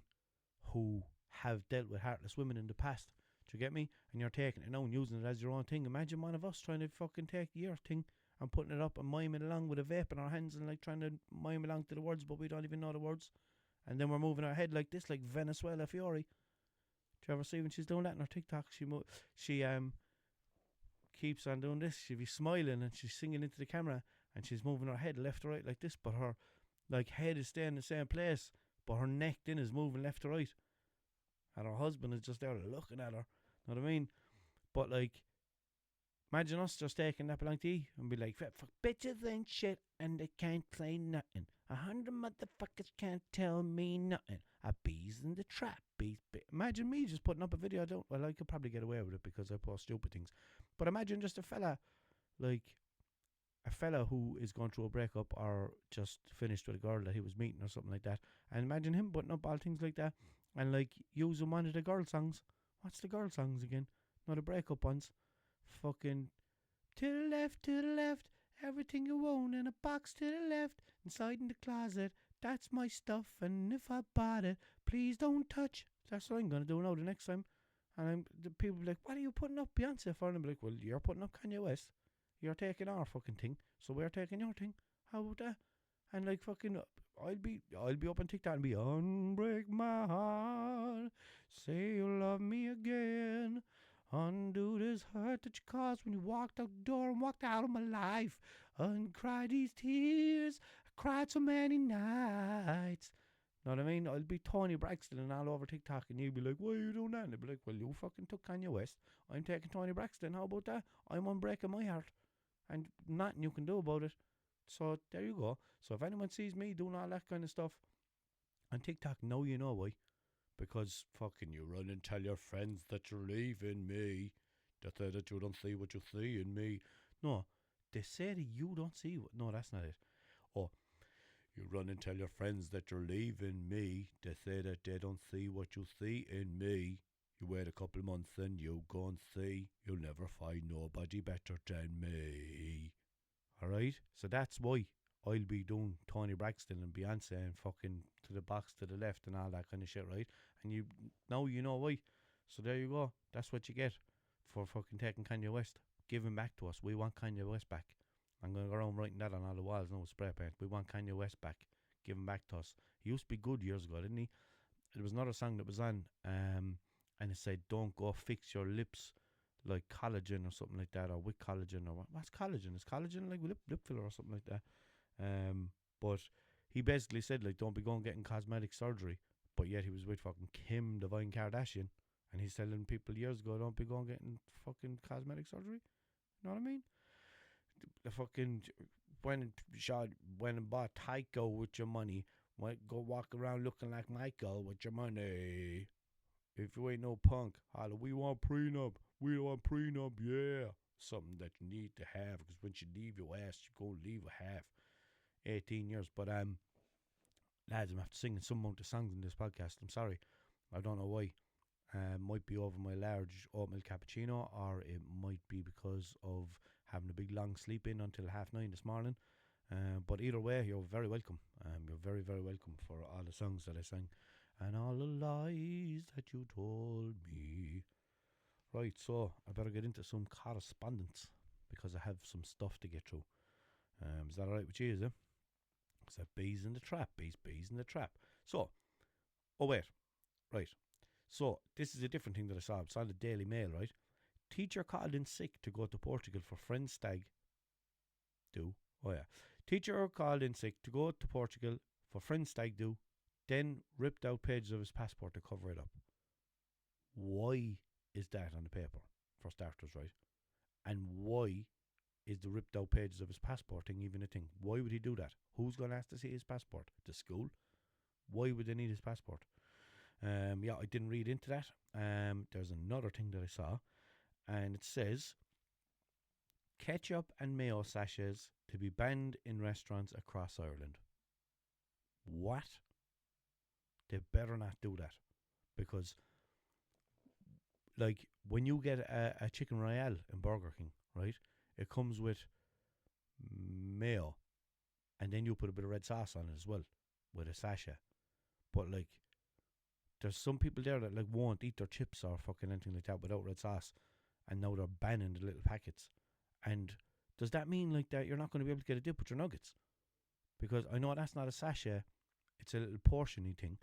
who have dealt with heartless women in the past. Do you get me? And you're taking it now and using it as your own thing. Imagine one of us trying to fucking take your thing and putting it up and miming along with a vape in our hands and like trying to mime along to the words, but we don't even know the words. And then we're moving our head like this, like Venezuela Fiore. Do you ever see when she's doing that in her TikTok? She keeps on doing this. She'll be smiling and she's singing into the camera and she's moving her head left to right like this, but her like head is staying in the same place, but her neck then is moving left to right. And her husband is just there looking at her. Know what I mean? But like, imagine us just taking that blank tea and be like, fuck bitches ain't shit and they can't say nothing. 100 motherfuckers can't tell me nothing. A bee's in the trap. Imagine me just putting up a video. I could probably get away with it because I post stupid things. But imagine just a fella who is going through a breakup or just finished with a girl that he was meeting or something like that. And imagine him putting up all things like that and like using one of the girl songs. What's the girl songs again? No, the breakup ones. Fucking to the left, everything you own in a box to the left, inside in the closet, that's my stuff, and if I bought it, please don't touch. That's what I'm going to do now the next time. And the people be like, what are you putting up Beyonce for? And I'm like, well, you're putting up Kanye West. You're taking our fucking thing, so we're taking your thing. How about that? And like fucking, I'll be up on TikTok and be unbreak my heart, say you'll love me again, undo this hurt that you caused when you walked out the door and walked out of my life, uncry these tears, I cried so many nights. Know what I mean? I'll be Tony Braxton and all over TikTok and you'll be like, why are you doing that? And they'll be like, well, you fucking took Kanye West, I'm taking Tony Braxton, how about that? I'm unbreaking my heart and nothing you can do about it. So there you go. So if anyone sees me doing all that kind of stuff on TikTok, now you know why. Because fucking you run and tell your friends that you're leaving me. They say that you don't see what you see in me. No, they say that you don't see what... No, that's not it. Oh, you run and tell your friends that you're leaving me. They say that they don't see what you see in me. You wait a couple months and you go and see. You'll never find nobody better than me. Alright? So that's why I'll be doing Tony Braxton and Beyonce and fucking to the box to the left and all that kind of shit, right? And you now you know why. So there you go. That's what you get for fucking taking Kanye West. Give him back to us. We want Kanye West back. I'm going to go around writing that on all the walls now with spray paint. We want Kanye West back. Give him back to us. He used to be good years ago, didn't he? There was another song that was on and it said, don't go fix your lips like collagen or something like that, or with collagen, or what's collagen? Is collagen like lip filler or something like that? But he basically said like, don't be going getting cosmetic surgery, but yet he was with fucking Kim Devine Kardashian, and he's telling people years ago, don't be going getting fucking cosmetic surgery. You know what I mean? The fucking went and bought Tyco with your money, Might go walk around looking like Michael with your money. If you ain't no punk, holla, we want prenup. We want prenup, yeah. Something that you need to have, because once you leave your ass, you go leave a half. 18 years. But lads, I'm after singing some amount of songs in this podcast. I'm sorry. I don't know why. Might be over my large oatmeal cappuccino, or it might be because of having a big long sleep in until 9:30 this morning. But either way, you're very welcome. You're very, very welcome for all the songs that I sang and all the lies that you told me. Right, so I better get into some correspondence because I have some stuff to get through. Is that alright with you, is it? Is that bees in the trap? Bees in the trap. So, oh wait, right. So, this is a different thing that I saw. It's on the Daily Mail, right? Teacher called in sick to go to Portugal for friend's stag do. Oh yeah. Teacher called in sick to go to Portugal for friend's stag do, then ripped out pages of his passport to cover it up. Why is that on the paper, for starters, right? And why is the ripped out pages of his passport thing even a thing? Why would he do that? Who's going to ask to see his passport? The school? Why would they need his passport? Yeah, I didn't read into that. There's another thing that I saw, and it says ketchup and mayo sachets to be banned in restaurants across Ireland. What? They better not do that, because like when you get a chicken royale in Burger King, right, it comes with mayo, and then you put a bit of red sauce on it as well with a sachet. But like, there's some people there that like won't eat their chips or fucking anything like that without red sauce, and now they're banning the little packets. And does that mean like that you're not going to be able to get a dip with your nuggets? Because I know that's not a sachet, it's a little portion-y thing,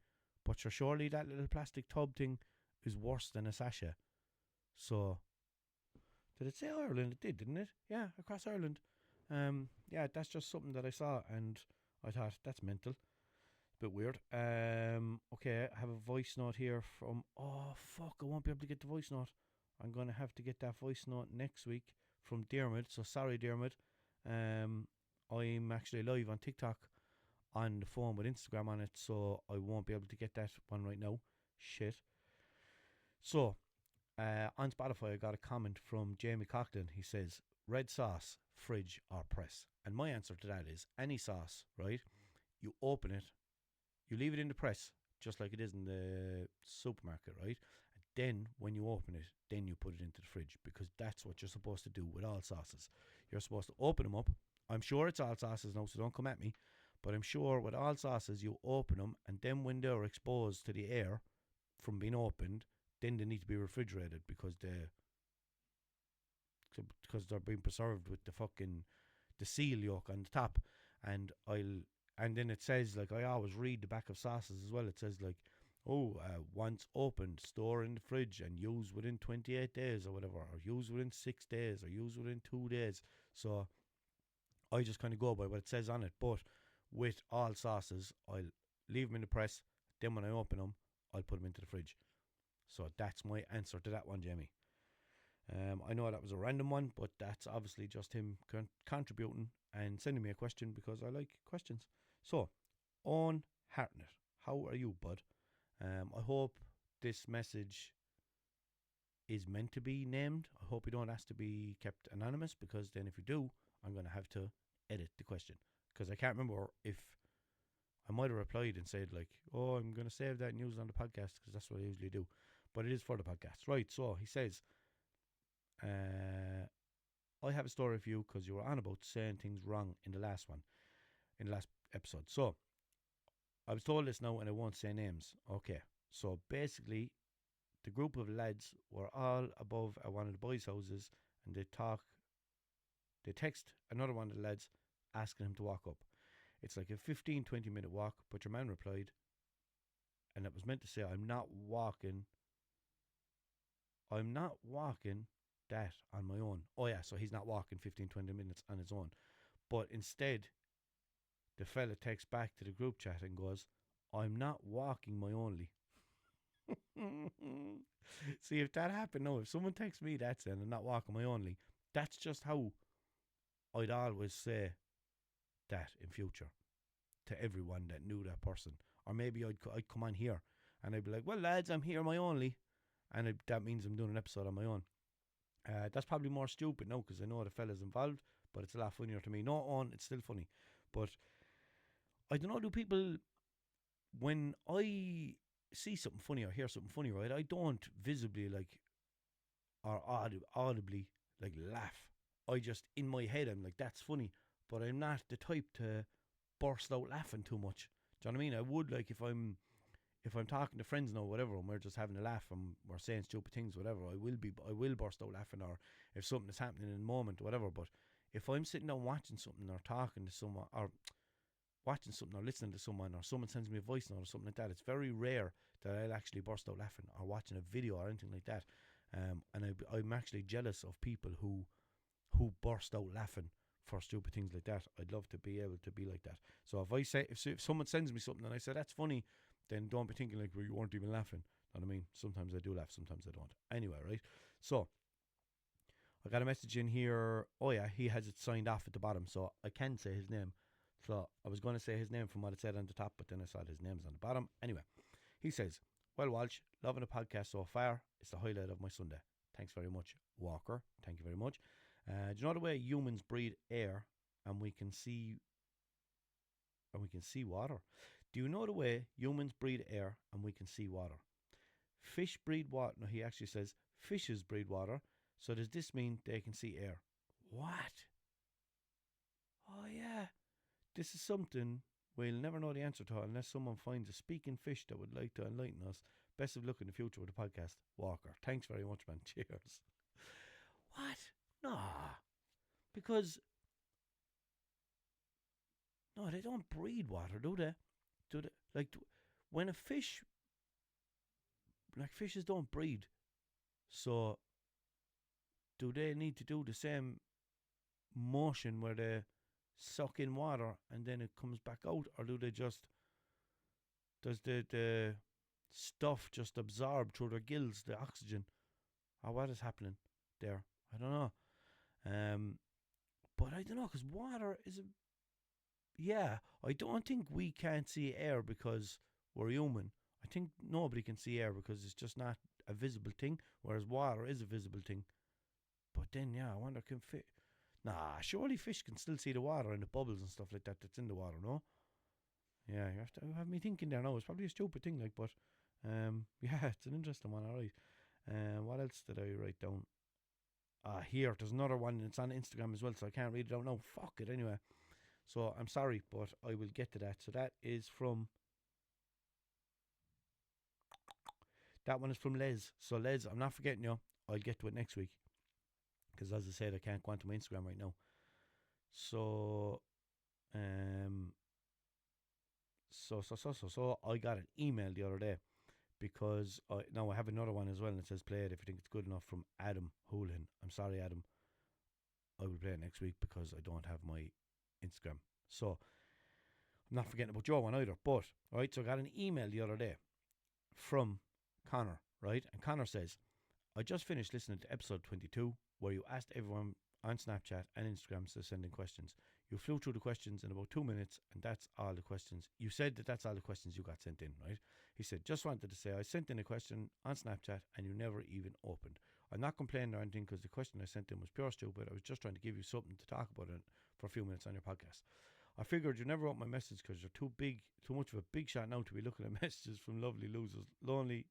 but surely that little plastic tub thing is worse than a sachet. So, did it say Ireland? It did, didn't it? Yeah, across Ireland. Yeah, that's just something that I saw, and I thought, that's mental. Bit weird. Okay, I have a voice note here from, oh fuck, I won't be able to get the voice note. I'm going to have to get that voice note next week from Dermot, so sorry Dermot. I'm actually live on TikTok on the phone with Instagram on it, so I won't be able to get that one right now. Shit. So, on Spotify I got a comment from Jamie Coughlin. He says, red sauce, fridge or press? And my answer to that is, any sauce, right? You open it, you leave it in the press, just like it is in the supermarket, right? And then, when you open it, then you put it into the fridge, because that's what you're supposed to do with all sauces. You're supposed to open them up. I'm sure it's all sauces now, so don't come at me. But I'm sure with all sauces, you open them, and then when they're exposed to the air from being opened, then they need to be refrigerated, because they're being preserved with the seal yolk on the top. And then it says, like, I always read the back of sauces as well. It says like, once opened, store in the fridge and use within 28 days or whatever, or use within 6 days, or use within 2 days. So I just kind of go by what it says on it. But with all sauces, I'll leave them in the press. Then when I open them, I'll put them into the fridge. So that's my answer to that one, Jamie. I know that was a random one, but that's obviously just him contributing and sending me a question, because I like questions. So, on Hartnett, how are you, bud? I hope this message is meant to be named. I hope you don't ask to be kept anonymous, because then if you do, I'm going to have to edit the question, because I can't remember if I might have replied and said like, oh, I'm going to save that and use it on the podcast, because that's what I usually do. But it is for the podcast. Right, so he says, I have a story for you, because you were on about saying things wrong in the last episode. So, I was told this now and I won't say names. Okay, so basically, the group of lads were all above at one of the boys' houses, and they text another one of the lads asking him to walk up. It's like a 15-20 minute walk, but your man replied, and it was meant to say, I'm not walking that on my own. Oh yeah, so he's not walking 15-20 minutes on his own. But instead, the fella texts back to the group chat and goes, I'm not walking my only. See, if that happened now, if someone texts me that saying I'm not walking my only, that's just how I'd always say that in future. to everyone that knew that person. Or maybe I'd come on here and I'd be like, well, lads, I'm here my only. And that means I'm doing an episode on my own. That's probably more stupid now because I know the fella's involved, but it's a lot funnier to me. No, on, it's still funny. But I don't know, do people, when I see something funny or hear something funny, right, I don't visibly or audibly laugh. I just, in my head, I'm like, that's funny, but I'm not the type to burst out laughing too much. Do you know what I mean? I would, if I'm talking to friends now, whatever, and we're just having a laugh and we're saying stupid things, whatever, I will burst out laughing, or if something is happening in the moment, whatever. But if I'm sitting down watching something or talking to someone or watching something or listening to someone, or someone sends me a voice note or something like that, it's very rare that I'll actually burst out laughing, or watching a video or anything like that. And I'm actually jealous of people who burst out laughing for stupid things like that. I'd love to be able to be like that. So if someone sends me something and I say that's funny, then don't be thinking like, well, you weren't even laughing. You know what I mean? Sometimes I do laugh, sometimes I don't. Anyway, right? So I got a message in here. Oh yeah, he has it signed off at the bottom, so I can say his name. So I was going to say his name from what it said on the top, but then I saw his name's on the bottom. Anyway, he says, well, Walsh, loving the podcast so far. It's the highlight of my Sunday. Thanks very much, Walker. Thank you very much. Do you know the way humans breathe air and we can see water? Do you know the way humans breathe air and we can see water? Fish breathe water. No, he actually says fishes breathe water. So does this mean they can see air? What? Oh yeah. This is something we'll never know the answer to unless someone finds a speaking fish that would like to enlighten us. Best of luck in the future with the podcast, Walker. Thanks very much, man. Cheers. What? No. Because no, they don't breathe water, do they? When a fish, fishes don't breathe, so do they need to do the same motion where they suck in water and then it comes back out, or do they just, does the stuff just absorb through their gills the oxygen, or what is happening there? I don't know. But I don't know, because water is I don't think we can't see air because we're human. I think nobody can see air because it's just not a visible thing, whereas water is a visible thing. But then, I wonder, can fish... Nah, surely fish can still see the water and the bubbles and stuff like that that's in the water, no? Yeah, you have to have me thinking there now. It's probably a stupid thing, but... it's an interesting one, alright. What else did I write down? Here, there's another one. It's on Instagram as well, so I can't read it out now. Fuck it, anyway. So, I'm sorry, but I will get to that. So, that is from... That one is from Les. So, Les, I'm not forgetting you. I'll get to it next week. Because, as I said, I can't go onto my Instagram right now. So, So, I got an email the other day. Because, now I have another one as well, and it says, play it if you think it's good enough, from Adam Houlihan. I'm sorry, Adam. I will play it next week because I don't have my Instagram. So, I'm not forgetting about your one either. But, right, so I got an email the other day from Connor, right? And Connor says, I just finished listening to episode 22, where you asked everyone on Snapchat and Instagram to send in questions. You flew through the questions in about 2 minutes, and that's all the questions. You said that's all the questions you got sent in, right? He said, just wanted to say I sent in a question on Snapchat and you never even opened. I'm not complaining or anything because the question I sent in was pure stupid. I was just trying to give you something to talk about it for a few minutes on your podcast. I figured you never wrote my message because you're too much of a big shot now to be looking at messages from lovely losers. Lowly,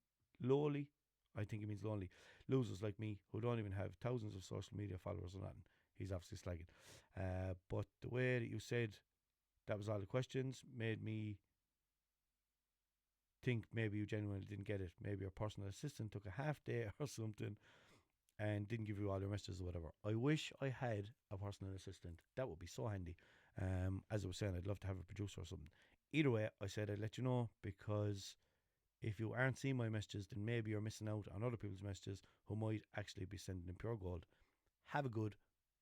I think he means lonely. Losers like me who don't even have thousands of social media followers or nothing. He's obviously slagging. But the way that you said that was all the questions made me think maybe you genuinely didn't get it. Maybe your personal assistant took a half day or something and didn't give you all your messages or whatever. I wish I had a personal assistant. That would be so handy. As I was saying, I'd love to have a producer or something. Either way, I said I'd let you know, because if you aren't seeing my messages, then maybe you're missing out on other people's messages who might actually be sending in pure gold. Have a good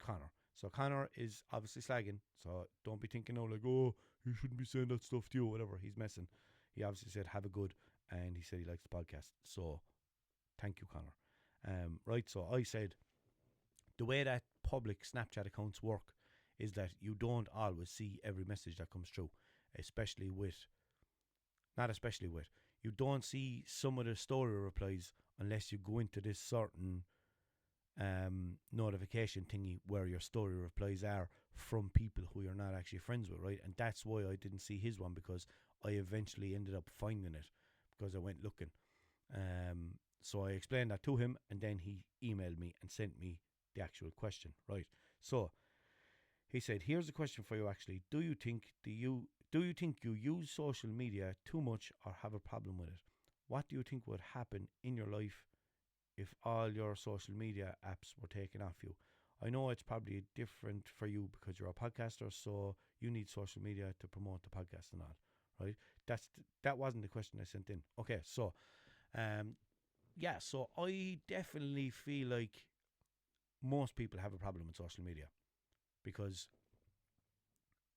Connor. So Connor is obviously slagging, so don't be thinking now like, oh, he shouldn't be saying that stuff to you or whatever. He's messing. He obviously said have a good, and he said he likes the podcast. So thank you, Connor. Right, so I said the way that public Snapchat accounts work is that you don't always see every message that comes through. especially with, not especially with, you don't see some of the story replies unless you go into this certain notification thingy where your story replies are from people who you're not actually friends with, right? And that's why I didn't see his one, because I eventually ended up finding it because I went looking. So I explained that to him, and then he emailed me and sent me the actual question, right? So he said, "Here's a question for you. Actually, do you think you use social media too much or have a problem with it? What do you think would happen in your life if all your social media apps were taken off you? I know it's probably different for you because you're a podcaster, so you need social media to promote the podcast and all, right?" That wasn't the question I sent in. Okay, so yeah, so I definitely feel like most people have a problem with social media because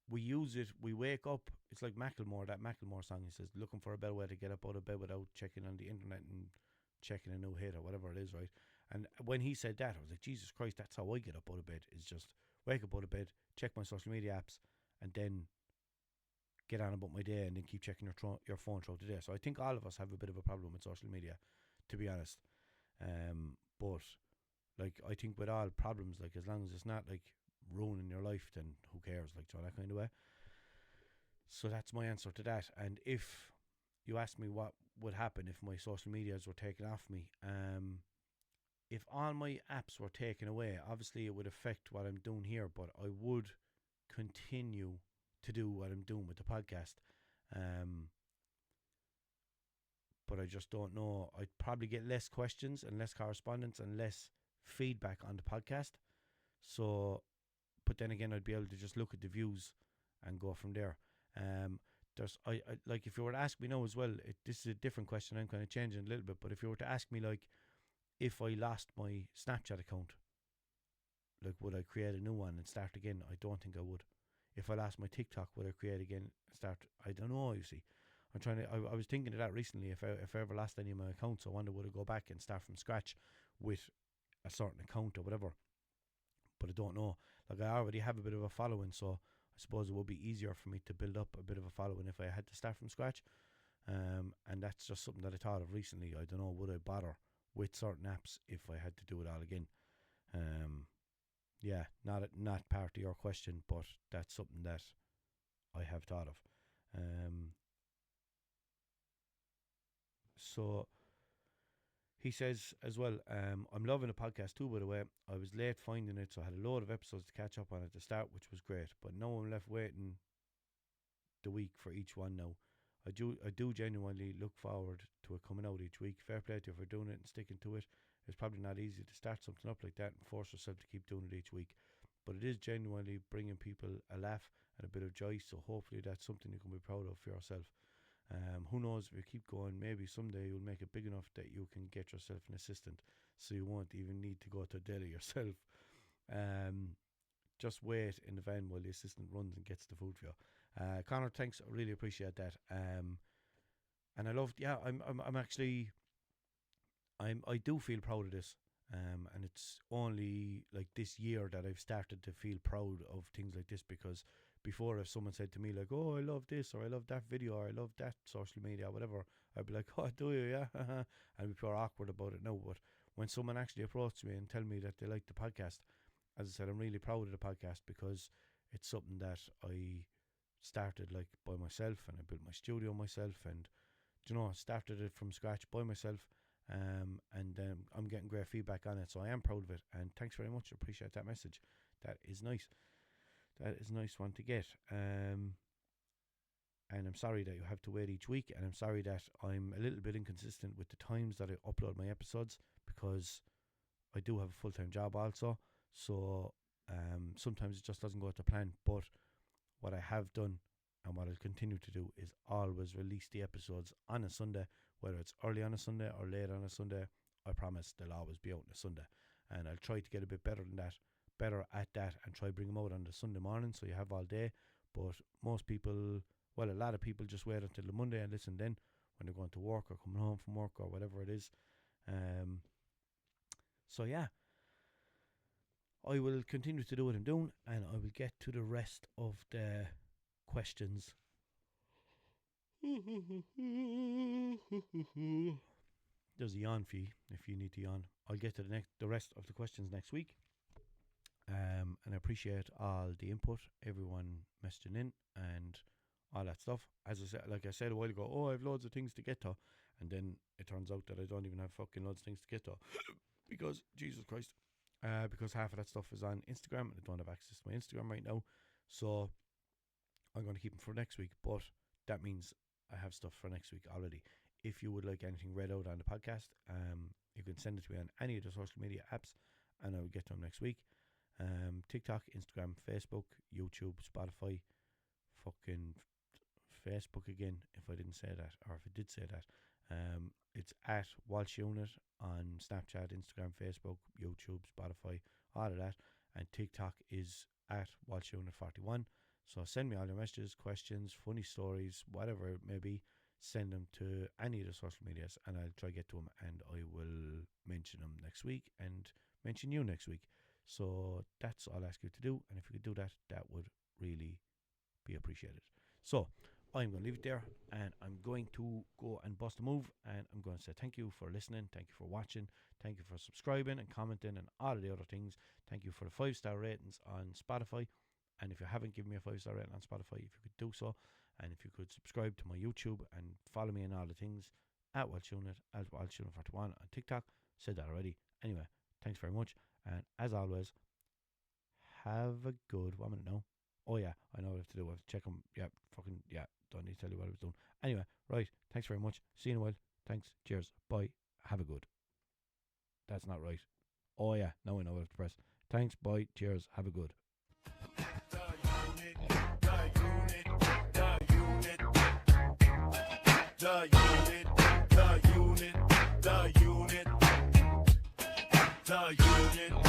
we use it, we wake up, it's like Macklemore, that Macklemore song, he says, looking for a better way to get up out of bed without checking on the internet and checking a new hit or whatever it is, right? And when he said that, I was like, Jesus Christ, that's how I get up out of bed, is just wake up out of bed, check my social media apps, and then get on about my day and then keep checking your phone throughout the day. So I think all of us have a bit of a problem with social media, to be honest. But like, I think with all problems, like, as long as it's not like ruining your life, then who cares, like, so that kind of way. So that's my answer to that. And if you ask me what would happen if my social medias were taken off me, if all my apps were taken away, obviously it would affect what I'm doing here, but I would continue to do what I'm doing with the podcast. But I just don't know. I'd probably get less questions and less correspondence and less feedback on the podcast. So, but then again, I'd be able to just look at the views and go from there. I like, if you were to ask me now as well, this is a different question. I'm kind of changing a little bit, but if you were to ask me, like, if I lost my Snapchat account, like, would I create a new one and start again? I don't think I would. If I lost my TikTok, would I create again and start? I don't know. You see, I'm trying to. I was thinking of that recently. If I ever lost any of my accounts, I wonder would I go back and start from scratch with a certain account or whatever. But I don't know. Like, I already have a bit of a following, so I suppose it would be easier for me to build up a bit of a following if I had to start from scratch. And that's just something that I thought of recently. I don't know, would I bother with certain apps if I had to do it all again? Yeah, not part of your question, but that's something that I have thought of. So he says as well, I'm loving the podcast too, by the way. I was late finding it, so I had a load of episodes to catch up on at the start, which was great. But now I'm left waiting the week for each one now. I do genuinely look forward to it coming out each week. Fair play to you for doing it and sticking to it. It's probably not easy to start something up like that and force yourself to keep doing it each week. But it is genuinely bringing people a laugh and a bit of joy, so hopefully that's something you can be proud of for yourself. Who knows, if you keep going, maybe someday you'll make it big enough that you can get yourself an assistant, so you won't even need to go to a deli yourself. Just wait in the van while the assistant runs and gets the food for you. Connor, thanks, I really appreciate that. And I loved, yeah, I'm actually, I do feel proud of this. And it's only like this year that I've started to feel proud of things like this, because before, if someone said to me like, oh, I love this, or I love that video, or I love that social media, or whatever, I'd be like, oh, do you? Yeah. And I'd be pure awkward about it now. But when someone actually approached me and tell me that they like the podcast, as I said, I'm really proud of the podcast, because it's something that I started like by myself, and I built my studio myself, and started it from scratch by myself. And I'm getting great feedback on it, so I am proud of it, and thanks very much. I appreciate that message. That is nice. That is a nice one to get. And I'm sorry that you have to wait each week, and I'm sorry that I'm a little bit inconsistent with the times that I upload my episodes, because I do have a full-time job also, so sometimes it just doesn't go to plan. But what I have done, and what I'll continue to do, is always release the episodes on a Sunday, whether it's early on a Sunday or late on a Sunday. I promise they'll always be out on a Sunday, and I'll try to get a bit better at that, and try bring them out on the Sunday morning, so you have all day. But most people, well, a lot of people just wait until the Monday and listen then, when they're going to work or coming home from work or whatever it is. So yeah, I will continue to do what I'm doing, and I will get to the rest of the questions There's a yawn fee if you need to yawn. I'll get to the rest of the questions next week. And I appreciate all the input, everyone messaging in and all that stuff. As I said, like I said a while ago, I have loads of things to get to, and then it turns out that I don't even have fucking loads of things to get to because Jesus Christ, because half of that stuff is on Instagram and I don't have access to my Instagram right now, so I'm going to keep them for next week. But that means I have stuff for next week already. If you would like anything read out on the podcast, you can send it to me on any of the social media apps, and I will get to them next week. TikTok, Instagram, Facebook, YouTube, Spotify, fucking Facebook again, if I didn't say that, or if I did say that. It's at Walshunit on Snapchat, Instagram, Facebook, YouTube, Spotify, all of that. And TikTok is at Walshunit41. So send me all your messages, questions, funny stories, whatever it may be. Send them to any of the social medias and I'll try to get to them, and I will mention them next week and mention you next week. So that's all I ask you to do, and if you could do that, that would really be appreciated. So I'm going to leave it there, and I'm going to go and bust a move, and I'm going to say thank you for listening, thank you for watching, thank you for subscribing and commenting and all of the other things. Thank you for the 5-star ratings on Spotify, and if you haven't given me a 5-star rating on Spotify, if you could do so, and if you could subscribe to my YouTube and follow me in all the things at Walshunit, at Walshunit41 on TikTok. Said that already. Anyway, thanks very much, and as always, have a good 1 minute now. Oh yeah, I know what I have to do. I have to check them. Yeah, fucking yeah. Don't need to tell you what I was doing. Anyway, right. Thanks very much. See you in a while. Thanks. Cheers. Bye. Have a good. That's not right. Oh yeah. Now I know what I have to press. Thanks. Bye. Cheers. Have a good. The unit.